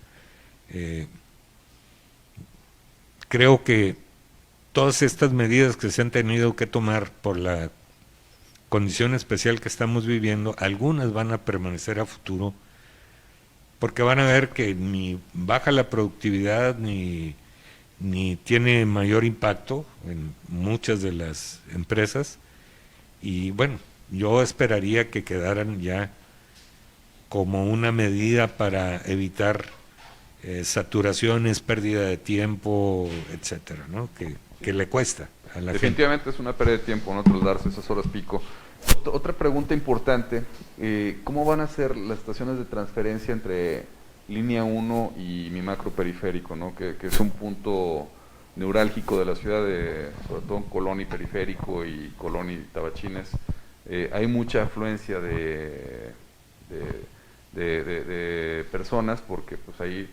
Speaker 3: Creo que todas estas medidas que se han tenido que tomar por la condición especial que estamos viviendo, algunas van a permanecer a futuro, porque van a ver que ni baja la productividad ni tiene mayor impacto en muchas de las empresas. Y bueno, yo esperaría que quedaran ya como una medida para evitar saturaciones, pérdida de tiempo, etcétera, ¿no? Que le cuesta a la gente.
Speaker 1: Definitivamente es una pérdida de tiempo, ¿no? Trasladarse esas horas pico. Otra pregunta importante, ¿cómo van a ser las estaciones de transferencia entre línea 1 y mi macro periférico, ¿no? Que es un punto neurálgico de la ciudad, sobre todo en Colón y Periférico y Colón y Tabachines? Hay mucha afluencia de personas, porque pues ahí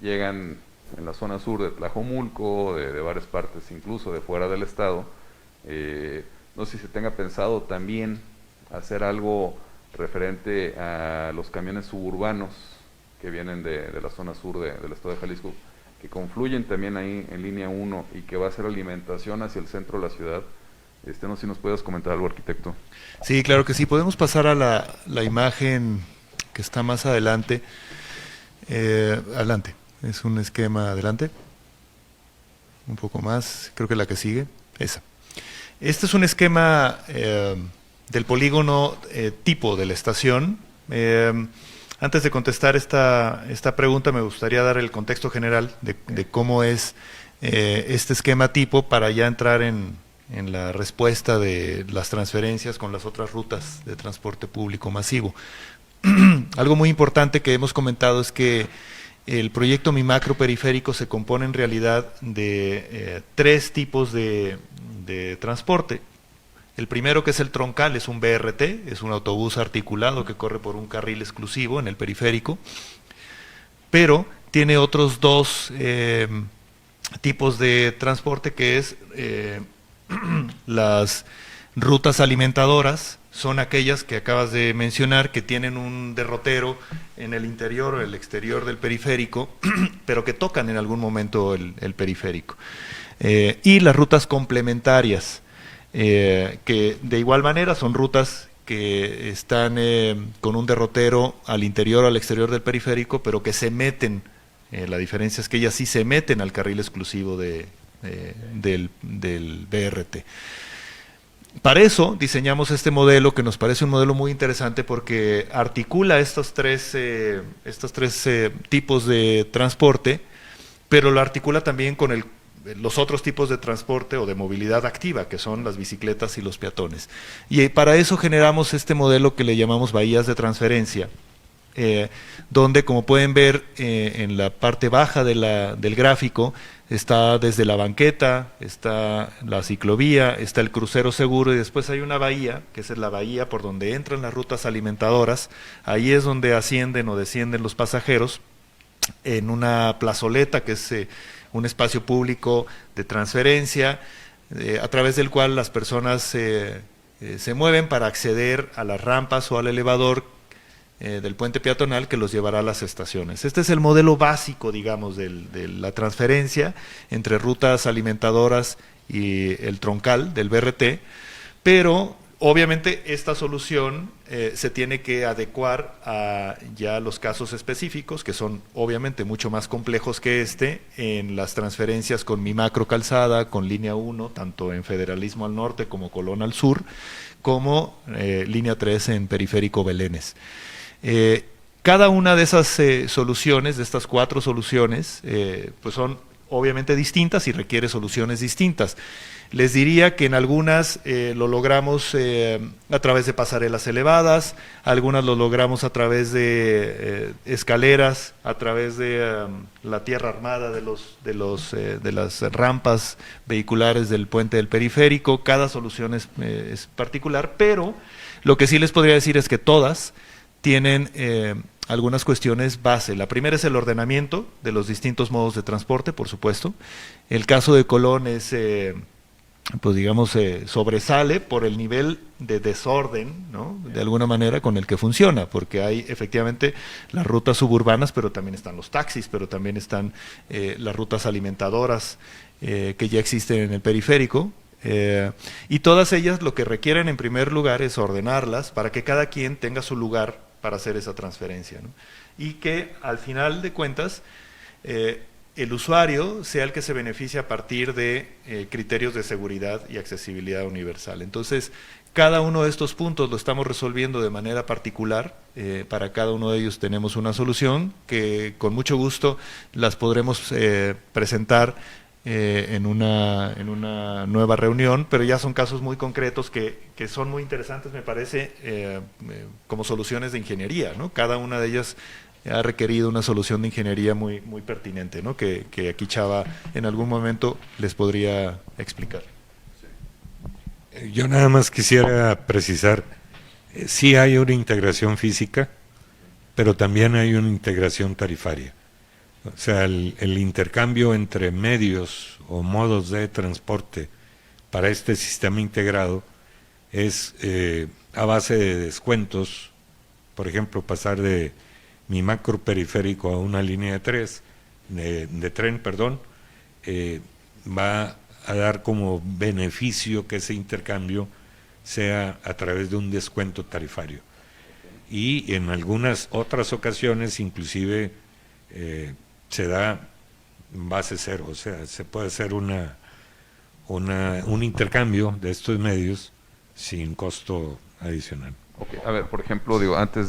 Speaker 1: llegan en la zona sur de Tlajomulco, de varias partes, incluso de fuera del estado. No sé si se tenga pensado también hacer algo referente a los camiones suburbanos que vienen de la zona sur del estado de Jalisco, que confluyen también ahí en línea 1 y que va a ser alimentación hacia el centro de la ciudad. No sé si nos puedes comentar algo, arquitecto.
Speaker 4: Sí, claro que sí. Podemos pasar a la imagen que está más adelante. Adelante. Es un esquema, adelante. Un poco más, creo que la que sigue. Esa. Este es un esquema del polígono tipo de la estación. Antes de contestar esta pregunta, me gustaría dar el contexto general de cómo es este esquema tipo, para ya entrar en la respuesta de las transferencias con las otras rutas de transporte público masivo. Algo muy importante que hemos comentado es que el proyecto Mi Macro Periférico se compone en realidad de 3 tipos de transporte. El primero, que es el troncal, es un BRT, es un autobús articulado que corre por un carril exclusivo en el periférico, pero tiene otros 2 tipos de transporte, que es las rutas alimentadoras. Son aquellas que acabas de mencionar, que tienen un derrotero en el interior o el exterior del periférico, pero que tocan en algún momento el periférico. Y las rutas complementarias, que de igual manera son rutas que están con un derrotero al interior o al exterior del periférico, pero que se meten, la diferencia es que ellas sí se meten al carril exclusivo del BRT. Para eso diseñamos este modelo, que nos parece un modelo muy interesante, porque articula estos tres tipos de transporte, pero lo articula también con los otros tipos de transporte o de movilidad activa, que son las bicicletas y los peatones. Y para eso generamos este modelo que le llamamos bahías de transferencia, donde, como pueden ver en la parte baja del gráfico, está desde la banqueta, está la ciclovía, está el crucero seguro, y después hay una bahía, que es la bahía por donde entran las rutas alimentadoras. Ahí es donde ascienden o descienden los pasajeros, en una plazoleta, que es un espacio público de transferencia, a través del cual las personas se mueven para acceder a las rampas o al elevador del puente peatonal que los llevará a las estaciones. Este es el modelo básico, digamos, de la transferencia entre rutas alimentadoras y el troncal del BRT, pero obviamente esta solución se tiene que adecuar a ya los casos específicos, que son obviamente mucho más complejos que en las transferencias con Mi Macro Calzada, con línea 1, tanto en Federalismo al norte como Colón al sur, como línea 3 en Periférico Belénes. Cada una de esas soluciones, de estas 4 soluciones, pues son obviamente distintas y requiere soluciones distintas. Les diría que en algunas lo logramos a través de pasarelas elevadas, algunas lo logramos a través de escaleras, a través de la tierra armada de las rampas vehiculares del puente del periférico. Cada solución es particular, pero lo que sí les podría decir es que todas tienen algunas cuestiones base. La primera es el ordenamiento de los distintos modos de transporte, por supuesto. El caso de Colón es, pues digamos, sobresale por el nivel de desorden, ¿no?, de alguna manera, con el que funciona, porque hay efectivamente las rutas suburbanas, pero también están los taxis, pero también están las rutas alimentadoras que ya existen en el periférico. Y todas ellas lo que requieren en primer lugar es ordenarlas para que cada quien tenga su lugar para hacer esa transferencia, ¿no? y que al final de cuentas el usuario sea el que se beneficia a partir de criterios de seguridad y accesibilidad universal. Entonces, cada uno de estos puntos lo estamos resolviendo de manera particular. Para cada uno de ellos tenemos una solución que con mucho gusto las podremos presentar en una nueva reunión, pero ya son casos muy concretos que son muy interesantes, me parece, como soluciones de ingeniería, ¿no? Cada una de ellas ha requerido una solución de ingeniería muy pertinente, ¿no? Que aquí Chava en algún momento les podría explicar.
Speaker 3: Yo nada más quisiera precisar, sí hay una integración física, pero también hay una integración tarifaria. O sea, el intercambio entre medios o modos de transporte para este sistema integrado es a base de descuentos. Por ejemplo, pasar de mi macro periférico a una línea de tren, va a dar como beneficio que ese intercambio sea a través de un descuento tarifario. Y en algunas otras ocasiones inclusive se da base cero, o sea, se puede hacer un intercambio de estos medios sin costo adicional.
Speaker 1: Okay. A ver, por ejemplo, digo, antes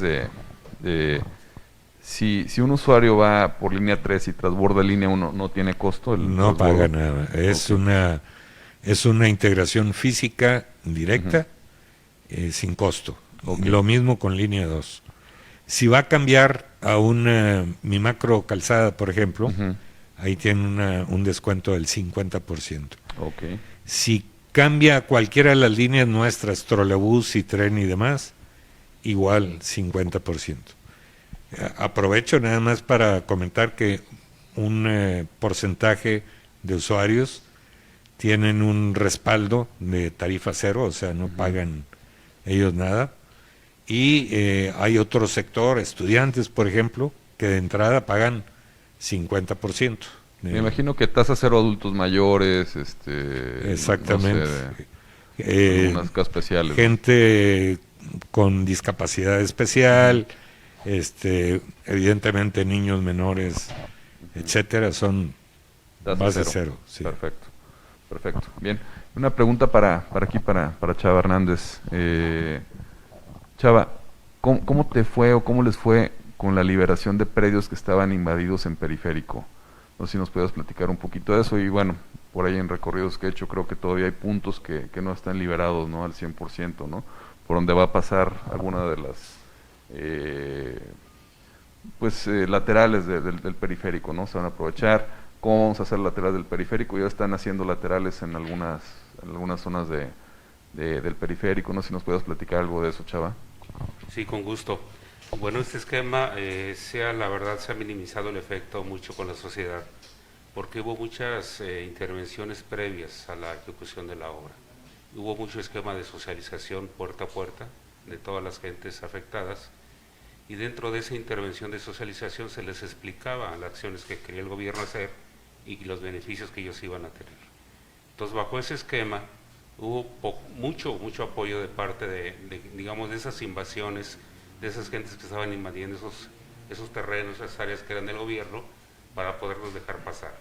Speaker 1: si un usuario va por línea 3 y transborda línea 1, ¿no tiene costo?
Speaker 3: No paga nada, es una integración física directa, sin costo. Okay. Lo mismo con línea 2. Si va a cambiar a mi macro calzada, por ejemplo, ahí tiene un descuento del 50%.
Speaker 1: Okay.
Speaker 3: Si cambia a cualquiera de las líneas nuestras, trolebús y tren y demás, igual 50%. Aprovecho nada más para comentar que un porcentaje de usuarios tienen un respaldo de tarifa cero, o sea, no pagan ellos nada. Y hay otro sector, estudiantes, por ejemplo, que de entrada pagan 50%.
Speaker 1: Me imagino que tasa cero adultos mayores,
Speaker 3: exactamente.
Speaker 1: No sé, unas casas especiales.
Speaker 3: Gente con discapacidad especial, evidentemente niños menores, etcétera, son base cero. Sí.
Speaker 1: Perfecto. Bien, una pregunta para Chava Hernández. Chava, ¿cómo te fue o cómo les fue con la liberación de predios que estaban invadidos en Periférico? No sé si nos puedes platicar un poquito de eso. Y bueno, por ahí en recorridos que he hecho, creo que todavía hay puntos que no están liberados, ¿no? Al 100%, ¿no? Por donde va a pasar alguna de las laterales del periférico, ¿no? Se van a aprovechar. ¿Cómo vamos a hacer laterales del periférico? Ya están haciendo laterales en algunas zonas del periférico. No sé si nos puedes platicar algo de eso, Chava.
Speaker 5: Sí, con gusto. Bueno, este esquema, la verdad, se ha minimizado el efecto mucho con la sociedad, porque hubo muchas intervenciones previas a la ejecución de la obra. Hubo mucho esquema de socialización puerta a puerta de todas las gentes afectadas, y dentro de esa intervención de socialización se les explicaba las acciones que quería el gobierno hacer y los beneficios que ellos iban a tener. Entonces, bajo ese esquema, hubo mucho apoyo de parte de esas invasiones, de esas gentes que estaban invadiendo esos terrenos, esas áreas que eran del gobierno, para poderlos dejar pasar.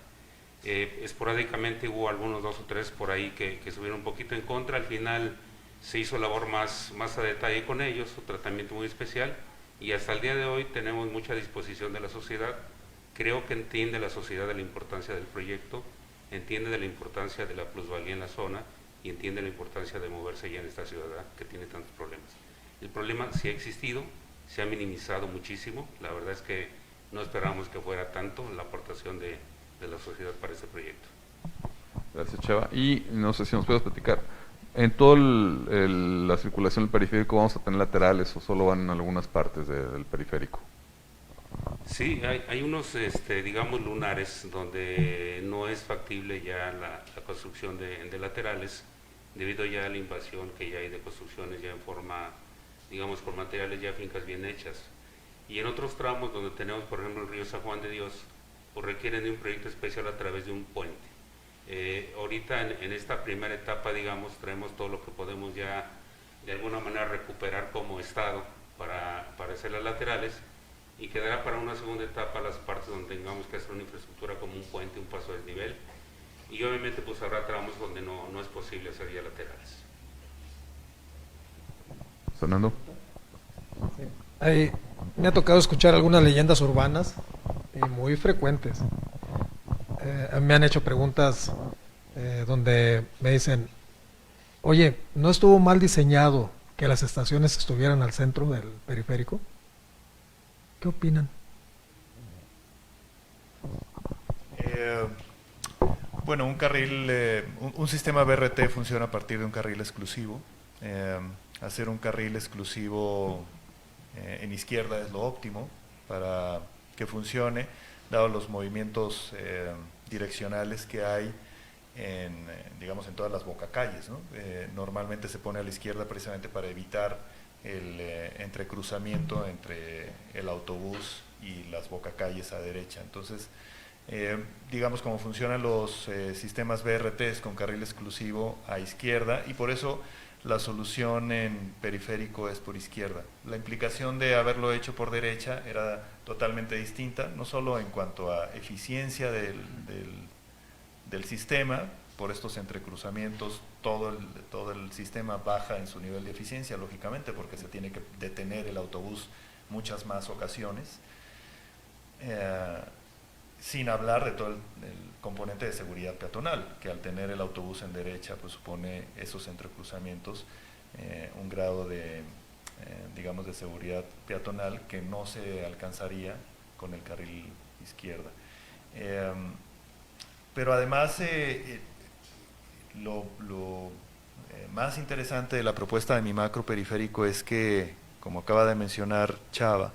Speaker 5: Esporádicamente hubo algunos 2 o 3 por ahí que estuvieron un poquito en contra. Al final se hizo labor más a detalle con ellos, un tratamiento muy especial, y hasta el día de hoy tenemos mucha disposición de la sociedad. Creo que entiende la sociedad de la importancia del proyecto, entiende de la importancia de la plusvalía en la zona y entiende la importancia de moverse ya en esta ciudad que tiene tantos problemas. El problema sí ha existido, se ha minimizado muchísimo. La verdad es que no esperábamos que fuera tanto la aportación de la sociedad para este proyecto.
Speaker 1: Gracias, Chava. Y no sé si nos puedes platicar, ¿en toda la circulación del periférico vamos a tener laterales o solo van en algunas partes del periférico?
Speaker 5: Sí, hay unos, lunares donde no es factible ya la construcción de laterales, debido ya a la invasión que ya hay de construcciones ya en forma, con materiales ya fincas bien hechas. Y en otros tramos donde tenemos, por ejemplo, el río San Juan de Dios, pues requieren de un proyecto especial a través de un puente. Ahorita en esta primera etapa, traemos todo lo que podemos ya de alguna manera recuperar como estado para hacer las laterales, y quedará para una segunda etapa las partes donde tengamos que hacer una infraestructura como un puente, un paso de desnivel, y obviamente pues habrá tramos donde no es posible hacer ya laterales.
Speaker 1: Fernando.
Speaker 6: Me ha tocado escuchar algunas leyendas urbanas y muy frecuentes. Me han hecho preguntas donde me dicen, oye, ¿no estuvo mal diseñado que las estaciones estuvieran al centro del periférico? ¿Qué opinan?
Speaker 4: Bueno, un carril, un sistema BRT funciona a partir de un carril exclusivo. Hacer un carril exclusivo en izquierda es lo óptimo para que funcione, dado los movimientos direccionales que hay digamos, en todas las bocacalles, ¿no? Normalmente se pone a la izquierda precisamente para evitar el entrecruzamiento entre el autobús y las bocacalles a derecha. Entonces, digamos, como funcionan los sistemas BRTs con carril exclusivo a izquierda, y por eso la solución en periférico es por izquierda. La implicación de haberlo hecho por derecha era totalmente distinta, no solo en cuanto a eficiencia del sistema, por estos entrecruzamientos todo el sistema baja en su nivel de eficiencia, lógicamente, porque se tiene que detener el autobús muchas más ocasiones, sin hablar de todo el componente de seguridad peatonal, que al tener el autobús en derecha pues supone esos entrecruzamientos, un grado de, digamos, de seguridad peatonal que no se alcanzaría con el carril izquierda. Pero además, lo más interesante de la propuesta de mi macro periférico es que, como acaba de mencionar Chava,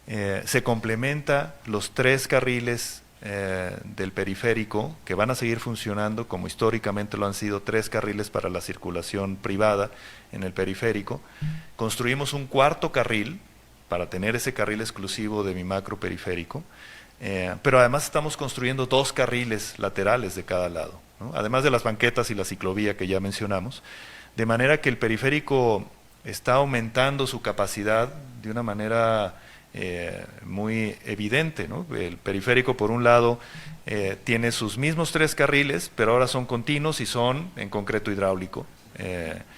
Speaker 4: se complementa los 3 carriles del periférico, que van a seguir funcionando como históricamente lo han sido, 3 carriles para la circulación privada en el periférico. Construimos un 4º carril para tener ese carril exclusivo de mi macro periférico, pero además estamos construyendo 2 carriles laterales de cada lado, ¿no? Además de las banquetas y la ciclovía que ya mencionamos, de manera que el periférico está aumentando su capacidad de una manera muy evidente, ¿no? El periférico, por un lado, tiene sus mismos 3 carriles, pero ahora son continuos y son en concreto hidráulico.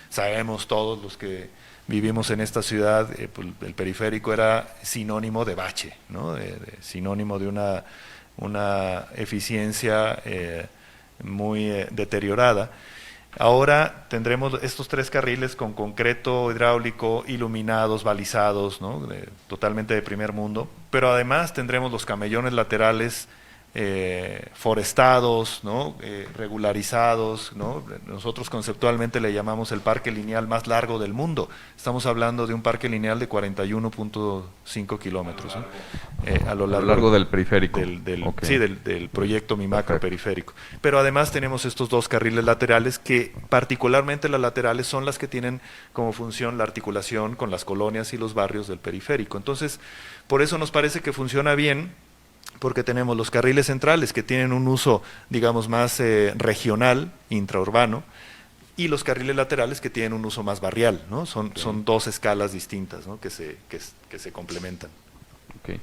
Speaker 4: Sabemos todos los que vivimos en esta ciudad, pues el periférico era sinónimo de bache, ¿no? Sinónimo de una eficiencia muy deteriorada. Ahora tendremos estos 3 carriles con concreto hidráulico, iluminados, balizados, ¿no? Totalmente de primer mundo, pero además tendremos los camellones laterales forestados, ¿no? Regularizados, ¿no? Nosotros conceptualmente le llamamos el parque lineal más largo del mundo. Estamos hablando de un parque lineal de 41.5 kilómetros, ¿no? A lo largo
Speaker 1: del periférico.
Speaker 4: Okay. Sí, del proyecto Mi Macro Periférico. Pero además tenemos estos 2 carriles laterales que, particularmente las laterales, son las que tienen como función la articulación con las colonias y los barrios del periférico. Entonces, por eso nos parece que funciona bien, porque tenemos los carriles centrales que tienen un uso, digamos, más regional, intraurbano, y los carriles laterales que tienen un uso más barrial, ¿no? Son 2 escalas distintas, ¿no? que se complementan.
Speaker 1: Okay.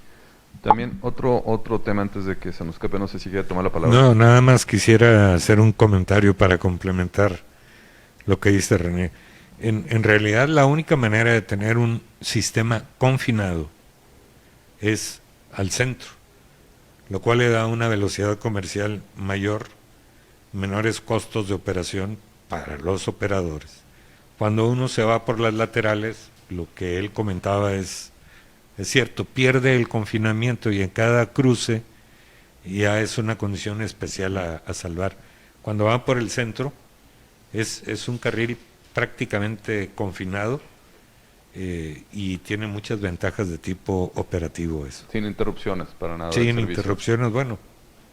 Speaker 1: También otro tema antes de que se nos escape, no sé si quiere tomar la palabra.
Speaker 3: No, nada más quisiera hacer un comentario para complementar lo que dice René. En realidad la única manera de tener un sistema confinado es al centro, lo cual le da una velocidad comercial mayor, menores costos de operación para los operadores. Cuando uno se va por las laterales, lo que él comentaba es cierto, pierde el confinamiento y en cada cruce ya es una condición especial a salvar. Cuando va por el centro es un carril prácticamente confinado, y tiene muchas ventajas de tipo operativo eso.
Speaker 1: Sin interrupciones, para nada.
Speaker 3: Sin interrupciones, bueno,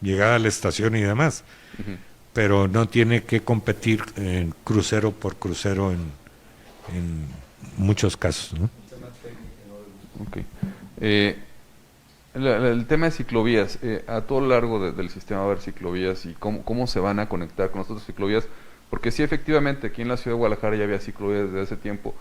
Speaker 3: llegada a la estación y demás, pero no tiene que competir en crucero por crucero en muchos casos, ¿no?
Speaker 1: Okay. El tema de ciclovías, a todo lo largo del sistema va a haber ciclovías y cómo se van a conectar con las otras ciclovías, porque sí, efectivamente, aquí en la ciudad de Guadalajara ya había ciclovías desde hace tiempo,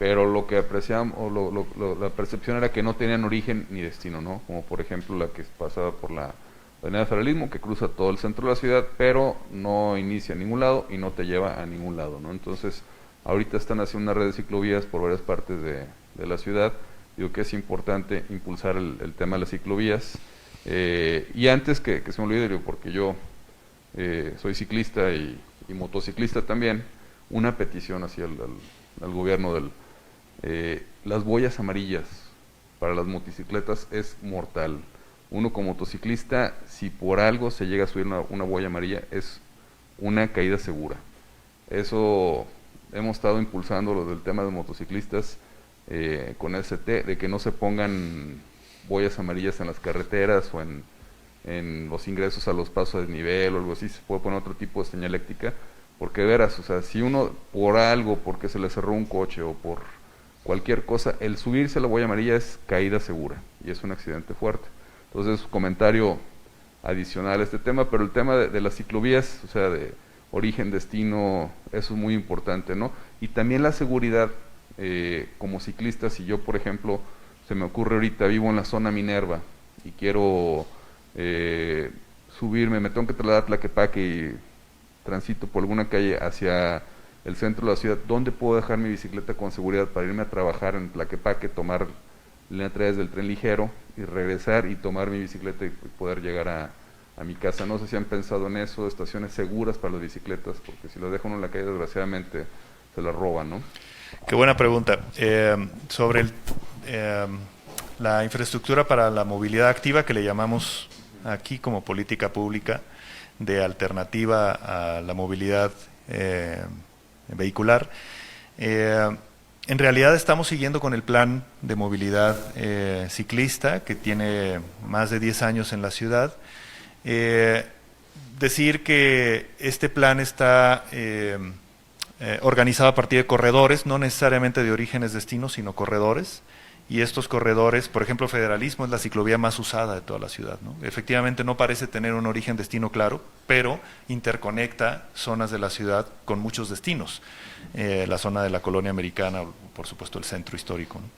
Speaker 1: pero lo que apreciamos, o la percepción era que no tenían origen ni destino, ¿no? Como por ejemplo la que pasaba por la Avenida del Federalismo, que cruza todo el centro de la ciudad, pero no inicia a ningún lado y no te lleva a ningún lado, ¿no? Entonces, ahorita están haciendo una red de ciclovías por varias partes de la ciudad. Digo que es importante impulsar el tema de las ciclovías. Y antes que se me olvide, porque yo soy ciclista y motociclista también, una petición hacia al gobierno las boyas amarillas para las motocicletas es mortal. Uno como motociclista, si por algo se llega a subir una boya amarilla, es una caída segura. Eso hemos estado impulsando lo del tema de motociclistas con ST, de que no se pongan boyas amarillas en las carreteras o en los ingresos a los pasos de desnivel o algo así. Se puede poner otro tipo de señaléctica, porque veras, o sea, si uno por algo, porque se le cerró un coche o por cualquier cosa, el subirse a la boya amarilla es caída segura y es un accidente fuerte. Entonces, comentario adicional a este tema, pero el tema de las ciclovías, o sea, de origen, destino, eso es muy importante, ¿no? Y también la seguridad como ciclista. Si yo, por ejemplo, se me ocurre ahorita, vivo en la zona Minerva y quiero subirme, me tengo que trasladar a Tlaquepaque y transito por alguna calle hacia el centro de la ciudad, ¿dónde puedo dejar mi bicicleta con seguridad para irme a trabajar en Tlaquepaque, tomar línea 3 del tren ligero y regresar y tomar mi bicicleta y poder llegar a mi casa? No sé si han pensado en eso, estaciones seguras para las bicicletas, porque si las dejan en la calle, desgraciadamente se las roban, ¿no?
Speaker 4: Qué buena pregunta. Sobre la infraestructura para la movilidad activa, que le llamamos aquí como política pública de alternativa a la movilidad vehicular, en realidad estamos siguiendo con el plan de movilidad ciclista, que tiene más de 10 años en la ciudad. Decir que este plan está organizado a partir de corredores, no necesariamente de orígenes destinos, sino corredores. Y estos corredores, por ejemplo, Federalismo es la ciclovía más usada de toda la ciudad, ¿no? Efectivamente no parece tener un origen destino claro, pero interconecta zonas de la ciudad con muchos destinos. La zona de la colonia americana, por supuesto el centro histórico, ¿no?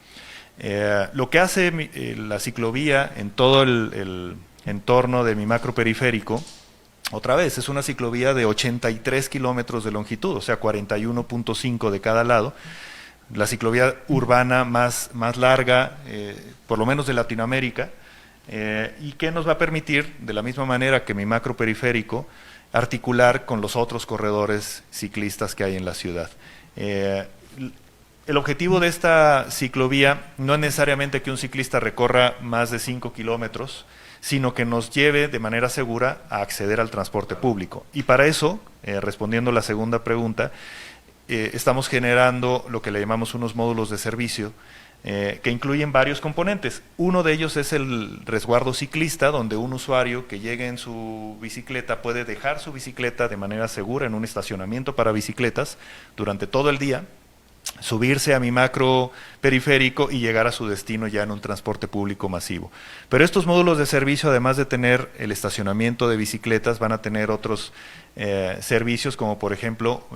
Speaker 4: Lo que hace la ciclovía en todo el entorno de mi macro periférico, otra vez, es una ciclovía de 83 kilómetros de longitud, o sea, 41.5 de cada lado. La ciclovía urbana más larga, por lo menos de Latinoamérica, y que nos va a permitir, de la misma manera que mi macro periférico, articular con los otros corredores ciclistas que hay en la ciudad. El objetivo de esta ciclovía no es necesariamente que un ciclista recorra más de 5 kilómetros, sino que nos lleve de manera segura a acceder al transporte público. Y para eso, respondiendo a la segunda pregunta, estamos generando lo que le llamamos unos módulos de servicio que incluyen varios componentes. Uno de ellos es el resguardo ciclista, donde un usuario que llegue en su bicicleta puede dejar su bicicleta de manera segura en un estacionamiento para bicicletas durante todo el día, subirse a mi macro periférico y llegar a su destino ya en un transporte público masivo. Pero estos módulos de servicio, además de tener el estacionamiento de bicicletas, van a tener otros servicios, como por ejemplo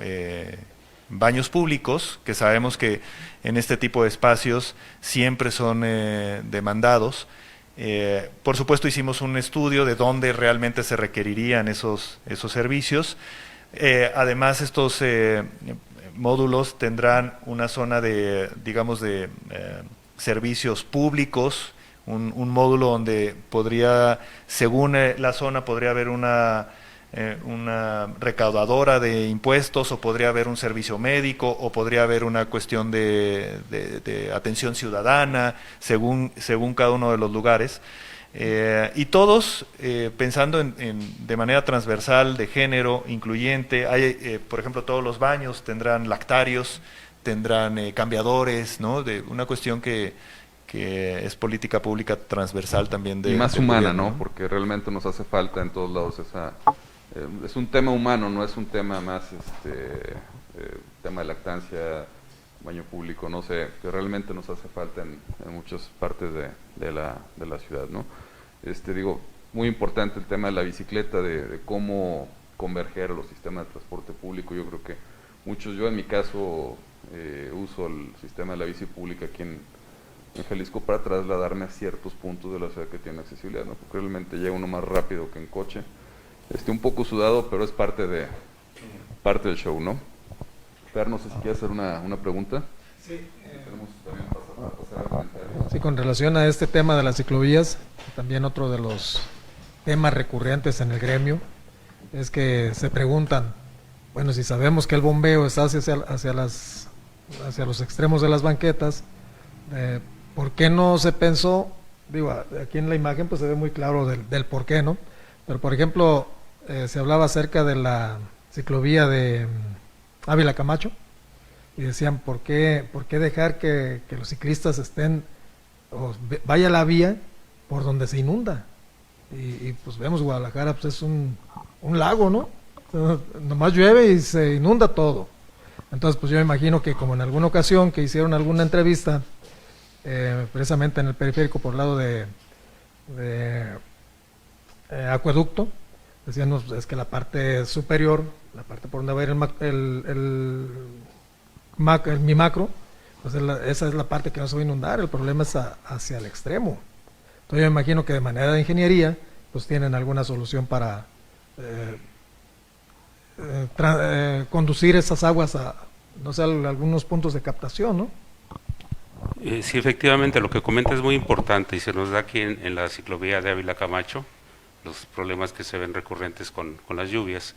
Speaker 4: baños públicos, que sabemos que en este tipo de espacios siempre son demandados. Por supuesto, hicimos un estudio de dónde realmente se requerirían esos servicios. Además, estos módulos tendrán una zona de, digamos, de servicios públicos, un módulo donde podría, según la zona, podría haber una recaudadora de impuestos, o podría haber un servicio médico, o podría haber una cuestión de atención ciudadana, según cada uno de los lugares. Y todos pensando de manera transversal, de género, incluyente. Hay, por ejemplo, todos los baños tendrán lactarios, tendrán cambiadores, ¿no? De una cuestión que es política pública transversal también
Speaker 1: y más humana, ¿no? Porque realmente nos hace falta en todos lados esa... es un tema humano, no es un tema más tema de lactancia, baño público, no sé, que realmente nos hace falta en muchas partes de la ciudad, ¿no? Digo, muy importante el tema de la bicicleta, de cómo converger a los sistemas de transporte público. Yo creo que muchos, yo en mi caso, uso el sistema de la bici pública aquí en Jalisco para trasladarme a ciertos puntos de la ciudad que tienen accesibilidad, ¿no? Porque realmente llega uno más rápido que en coche. Un poco sudado, pero es parte del show, ¿no? Fer, no sé si quieres hacer una pregunta.
Speaker 6: Sí.
Speaker 1: Tenemos también pasar a comentarios.
Speaker 6: Sí, con relación a este tema de las ciclovías, también otro de los temas recurrentes en el gremio es que se preguntan, bueno, si sabemos que el bombeo está hacia los extremos de las banquetas, ¿por qué no se pensó? Digo, aquí en la imagen pues se ve muy claro del por qué, ¿no? Pero por ejemplo, se hablaba acerca de la ciclovía de Ávila Camacho y decían, ¿por qué dejar que los ciclistas vaya la vía por donde se inunda? Y pues vemos Guadalajara, pues es un lago, ¿no? Nomás llueve y se inunda todo. Entonces, pues yo me imagino que como en alguna ocasión que hicieron alguna entrevista, precisamente en el periférico por el lado de Acueducto, decían, no, es que la parte superior, la parte por donde va a ir mi macro, pues esa es la parte que no se va a inundar, el problema es hacia el extremo. Entonces yo me imagino que de manera de ingeniería, pues tienen alguna solución para conducir esas aguas a, no sé, algunos puntos de captación, ¿no?
Speaker 5: Sí, efectivamente, lo que comenta es muy importante y se nos da aquí en la ciclovía de Ávila Camacho, los problemas que se ven recurrentes con las lluvias,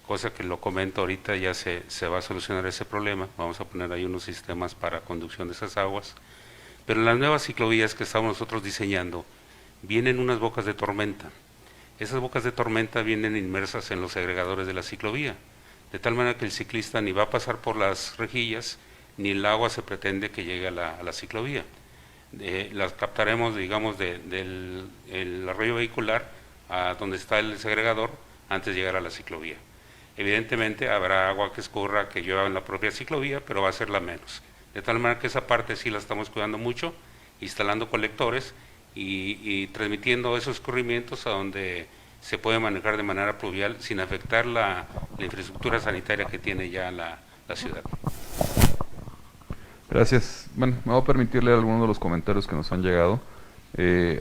Speaker 5: cosa que lo comento ahorita, ya se va a solucionar ese problema, vamos a poner ahí unos sistemas para conducción de esas aguas, pero en las nuevas ciclovías que estamos nosotros diseñando, vienen unas bocas de tormenta. Esas bocas de tormenta vienen inmersas en los agregadores de la ciclovía, de tal manera que el ciclista ni va a pasar por las rejillas, ni el agua se pretende que llegue a la ciclovía. Las captaremos, digamos, del arroyo vehicular a donde está el segregador antes de llegar a la ciclovía. Evidentemente habrá agua que escurra, que llueva en la propia ciclovía, pero va a ser la menos. De tal manera que esa parte sí la estamos cuidando mucho, instalando colectores y transmitiendo esos escurrimientos a donde se puede manejar de manera pluvial sin afectar la infraestructura sanitaria que tiene ya la ciudad.
Speaker 1: Gracias. Bueno, me voy a permitir leer algunos de los comentarios que nos han llegado.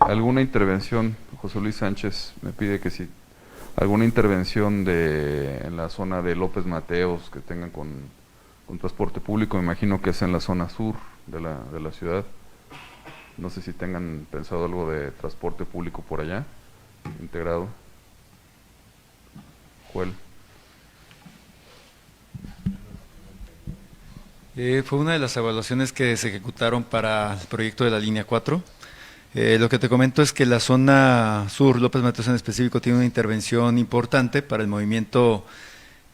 Speaker 1: ¿Alguna intervención? José Luis Sánchez me pide que si alguna intervención en la zona de López Mateos que tengan con transporte público, me imagino que es en la zona sur de la ciudad. No sé si tengan pensado algo de transporte público por allá, integrado. Joel.
Speaker 2: Fue una de las evaluaciones que se ejecutaron para el proyecto de la línea 4. Lo que te comento es que la zona sur, López Mateos en específico, tiene una intervención importante para el movimiento,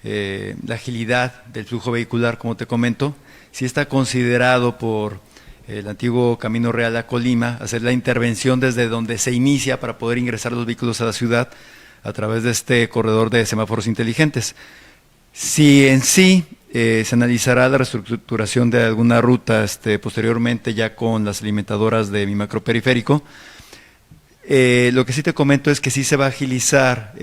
Speaker 2: la agilidad del flujo vehicular, como te comento. Sí está considerado por el antiguo Camino Real a Colima hacer la intervención desde donde se inicia para poder ingresar los vehículos a la ciudad a través de este corredor de semáforos inteligentes. Si en sí se analizará la reestructuración de alguna ruta posteriormente ya con las alimentadoras de mi macroperiférico. Lo que sí te comento es que sí se va a agilizar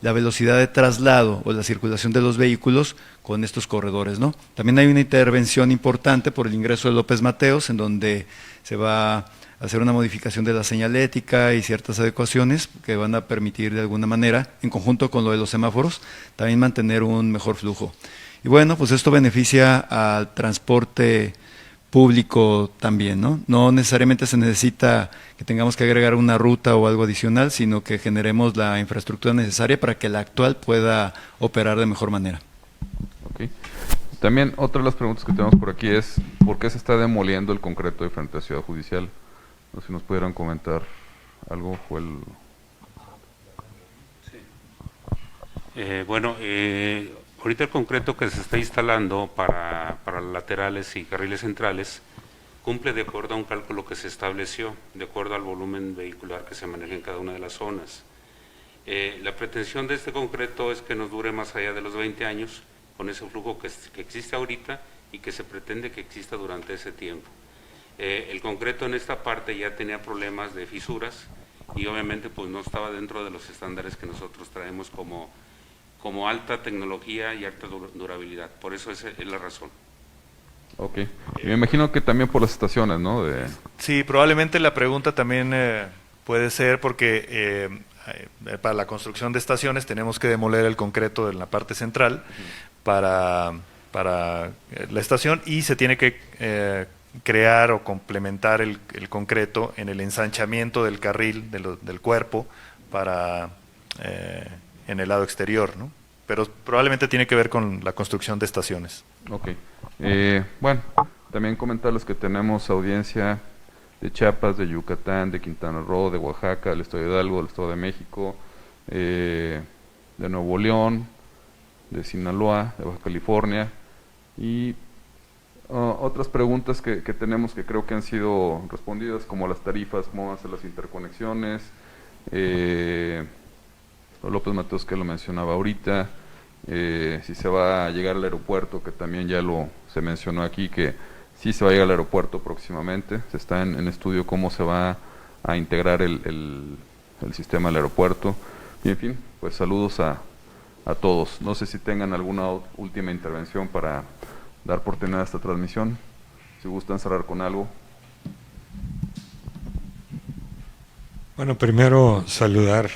Speaker 2: la velocidad de traslado o la circulación de los vehículos con estos corredores, ¿no? También hay una intervención importante por el ingreso de López Mateos, en donde se va a hacer una modificación de la señalética y ciertas adecuaciones que van a permitir de alguna manera, en conjunto con lo de los semáforos, también mantener un mejor flujo. Y bueno, pues esto beneficia al transporte público también, ¿no? No necesariamente se necesita que tengamos que agregar una ruta o algo adicional, sino que generemos la infraestructura necesaria para que la actual pueda operar de mejor manera.
Speaker 1: Okay. También otra de las preguntas que tenemos por aquí es ¿por qué se está demoliendo el concreto de frente a Ciudad Judicial? No sé si nos pudieran comentar algo, Joel.
Speaker 5: Bueno, ahorita el concreto que se está instalando para laterales y carriles centrales cumple de acuerdo a un cálculo que se estableció, de acuerdo al volumen vehicular que se maneja en cada una de las zonas. La pretensión de este concreto es que nos dure más allá de los 20 años, con ese flujo que existe ahorita y que se pretende que exista durante ese tiempo. El concreto en esta parte ya tenía problemas de fisuras y obviamente pues no estaba dentro de los estándares que nosotros traemos como como alta tecnología y alta durabilidad. Por eso esa es la razón.
Speaker 1: Ok. Y me imagino que también por las estaciones, ¿no?
Speaker 4: Sí, probablemente la pregunta también puede ser porque para la construcción de estaciones tenemos que demoler el concreto en la parte central para la estación, y se tiene que crear o complementar el concreto en el ensanchamiento del carril del cuerpo para en el lado exterior, ¿no? Pero probablemente tiene que ver con la construcción de estaciones.
Speaker 1: Ok. Bueno, también comentarles que tenemos audiencia de Chiapas, de Yucatán, de Quintana Roo, de Oaxaca, del Estado de Hidalgo, del Estado de México, de Nuevo León, de Sinaloa, de Baja California, y otras preguntas que tenemos que creo que han sido respondidas, como las tarifas, cómo van a ser las interconexiones, López Mateos, que lo mencionaba ahorita, si se va a llegar al aeropuerto, que también ya se mencionó aquí, que sí se va a llegar al aeropuerto próximamente. Se está en estudio cómo se va a integrar el sistema del aeropuerto. Y en fin, pues saludos a todos. No sé si tengan alguna última intervención para dar por terminada esta transmisión. Si gustan cerrar con algo.
Speaker 3: Bueno, primero saludar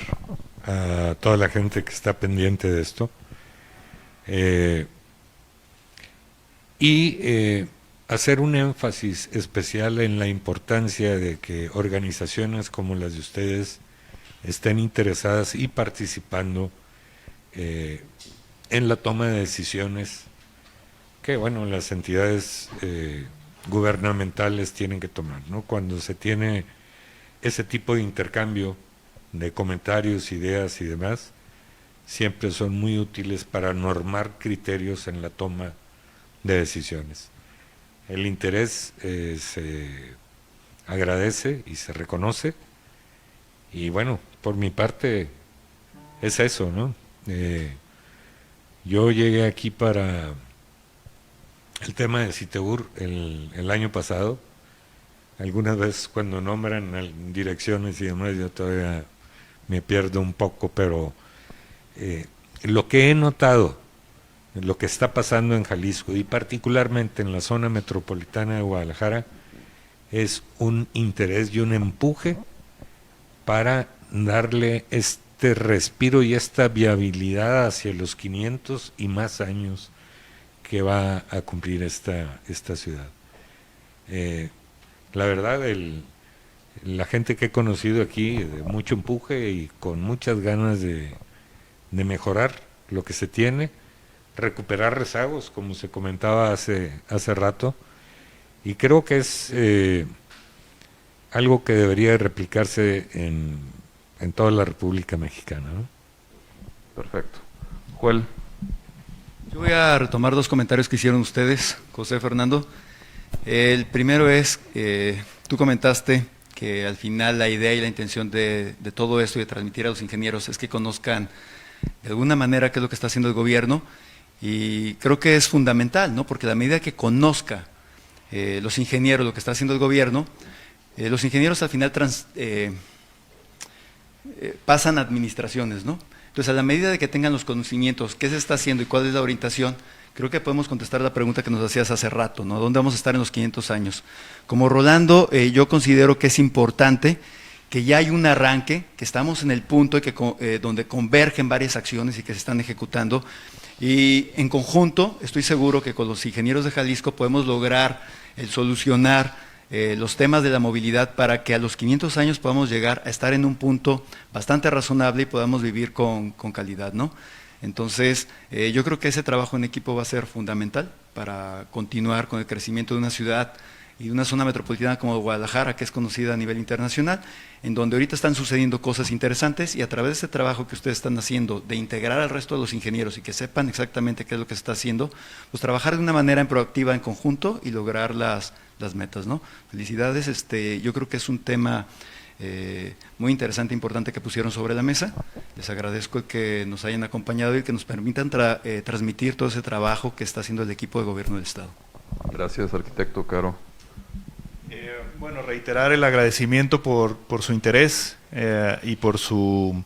Speaker 3: a toda la gente que está pendiente de esto. Hacer un énfasis especial en la importancia de que organizaciones como las de ustedes estén interesadas y participando en la toma de decisiones que, bueno, las entidades gubernamentales tienen que tomar, ¿no? Cuando se tiene ese tipo de intercambio de comentarios, ideas y demás, siempre son muy útiles para normar criterios en la toma de decisiones. El interés se agradece y se reconoce, y bueno, por mi parte es eso, ¿no? Yo llegué aquí para el tema de Citebur el año pasado. Algunas veces cuando nombran direcciones y demás yo todavía me pierdo un poco, pero lo que he notado, lo que está pasando en Jalisco y particularmente en la zona metropolitana de Guadalajara, es un interés y un empuje para darle este respiro y esta viabilidad hacia los 500 y más años que va a cumplir esta ciudad. La verdad, la gente que he conocido aquí, de mucho empuje y con muchas ganas de mejorar lo que se tiene, recuperar rezagos, como se comentaba hace rato, y creo que es algo que debería replicarse en toda la República Mexicana, ¿no?
Speaker 1: Perfecto. Joel.
Speaker 2: Yo voy a retomar dos comentarios que hicieron ustedes, José, Fernando. El primero es, tú comentaste que al final la idea y la intención de todo esto y de transmitir a los ingenieros es que conozcan de alguna manera qué es lo que está haciendo el gobierno, y creo que es fundamental, ¿no? Porque a la medida que conozca los ingenieros lo que está haciendo el gobierno, los ingenieros al final pasan a administraciones, ¿no? Entonces, a la medida de que tengan los conocimientos, qué se está haciendo y cuál es la orientación, creo que podemos contestar la pregunta que nos hacías hace rato, ¿no? ¿Dónde vamos a estar en los 500 años? Como Rolando, yo considero que es importante que ya hay un arranque, que estamos en el punto donde convergen varias acciones y que se están ejecutando, y en conjunto estoy seguro que con los ingenieros de Jalisco podemos lograr solucionar los temas de la movilidad para que a los 500 años podamos llegar a estar en un punto bastante razonable y podamos vivir con calidad, ¿no? Entonces, yo creo que ese trabajo en equipo va a ser fundamental para continuar con el crecimiento de una ciudad y de una zona metropolitana como Guadalajara, que es conocida a nivel internacional, en donde ahorita están sucediendo cosas interesantes, y a través de ese trabajo que ustedes están haciendo, de integrar al resto de los ingenieros y que sepan exactamente qué es lo que se está haciendo, pues trabajar de una manera proactiva en conjunto y lograr las metas, ¿no? Felicidades, yo creo que es un tema muy interesante e importante que pusieron sobre la mesa. Les agradezco que nos hayan acompañado y que nos permitan transmitir todo ese trabajo que está haciendo el equipo de gobierno del Estado.
Speaker 1: Gracias, arquitecto Caro.
Speaker 4: Bueno, reiterar el agradecimiento por su interés y por su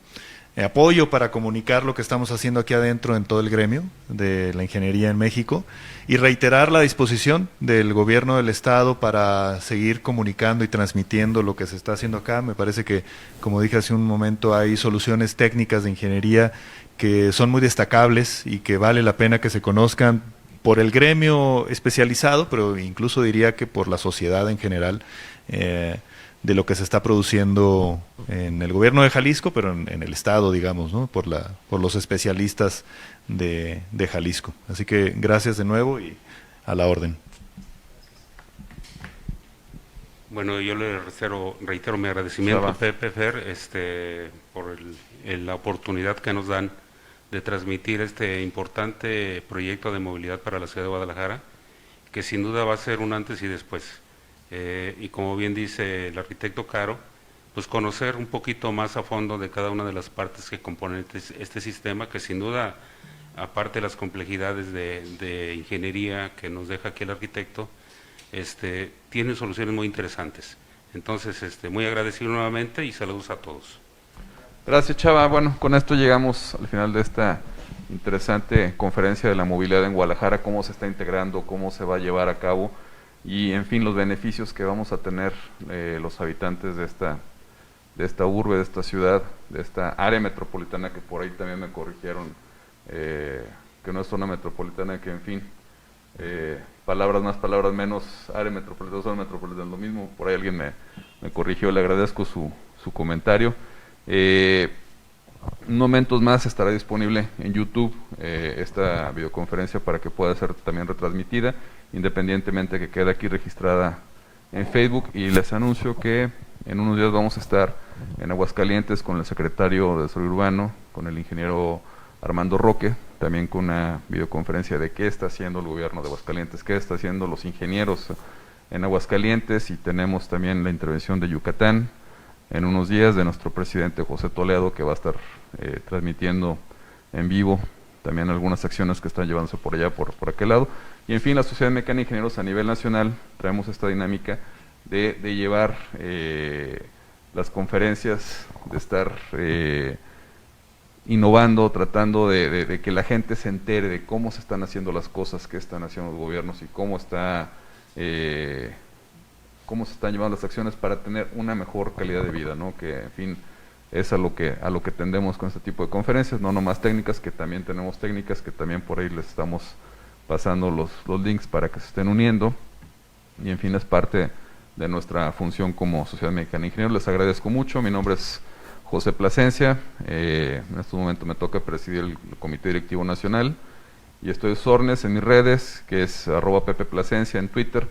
Speaker 4: apoyo para comunicar lo que estamos haciendo aquí adentro en todo el gremio de la ingeniería en México y reiterar la disposición del gobierno del estado para seguir comunicando y transmitiendo lo que se está haciendo acá. Me parece que, como dije hace un momento, hay soluciones técnicas de ingeniería que son muy destacables y que vale la pena que se conozcan por el gremio especializado, pero incluso diría que por la sociedad en general, de lo que se está produciendo en el gobierno de Jalisco, pero en el estado, digamos, ¿no? por los especialistas de Jalisco. Así que gracias de nuevo y a la orden.
Speaker 5: Bueno, yo le reitero mi agradecimiento a Pepe, Fer, por la oportunidad que nos dan de transmitir este importante proyecto de movilidad para la ciudad de Guadalajara, que sin duda va a ser un antes y después. Y como bien dice el arquitecto Caro, pues conocer un poquito más a fondo de cada una de las partes que componen este sistema, que sin duda, aparte de las complejidades de ingeniería que nos deja aquí el arquitecto, tienen soluciones muy interesantes. Entonces, muy agradecido nuevamente y saludos a todos.
Speaker 1: Gracias, Chava. Bueno, con esto llegamos al final de esta interesante conferencia de la movilidad en Guadalajara, cómo se está integrando, cómo se va a llevar a cabo y, en fin, los beneficios que vamos a tener los habitantes de esta urbe, de esta ciudad, de esta área metropolitana, que por ahí también me corrigieron, que no es zona metropolitana, que, en fin, palabras más, palabras menos, área metropolitana, zona metropolitana, lo mismo. Por ahí alguien me corrigió, le agradezco su comentario. Momentos más estará disponible en YouTube esta videoconferencia para que pueda ser también retransmitida, independientemente que quede aquí registrada en Facebook. Y les anuncio que en unos días vamos a estar en Aguascalientes con el secretario de Desarrollo Urbano, con el ingeniero Armando Roque, también con una videoconferencia de qué está haciendo el gobierno de Aguascalientes, qué está haciendo los ingenieros en Aguascalientes, y tenemos también la intervención de Yucatán en unos días de nuestro presidente José Toledo, que va a estar transmitiendo en vivo también algunas acciones que están llevándose por allá, por aquel lado. Y, en fin, la Sociedad Mecánica de Ingenieros a nivel nacional traemos esta dinámica de llevar las conferencias, de estar innovando, tratando de que la gente se entere de cómo se están haciendo las cosas, qué están haciendo los gobiernos y cómo se están llevando las acciones para tener una mejor calidad de vida, ¿no? Que, en fin, es a lo que tendemos con este tipo de conferencias, no nomás técnicas, que también tenemos técnicas, que también por ahí les estamos pasando los links para que se estén uniendo, y, en fin, es parte de nuestra función como Sociedad Mexicana de Ingenieros. Les agradezco mucho. Mi nombre es José Plasencia, en este momento me toca presidir el Comité Directivo Nacional, y estoy a sus órdenes en mis redes, que es @Pepe Plasencia en Twitter,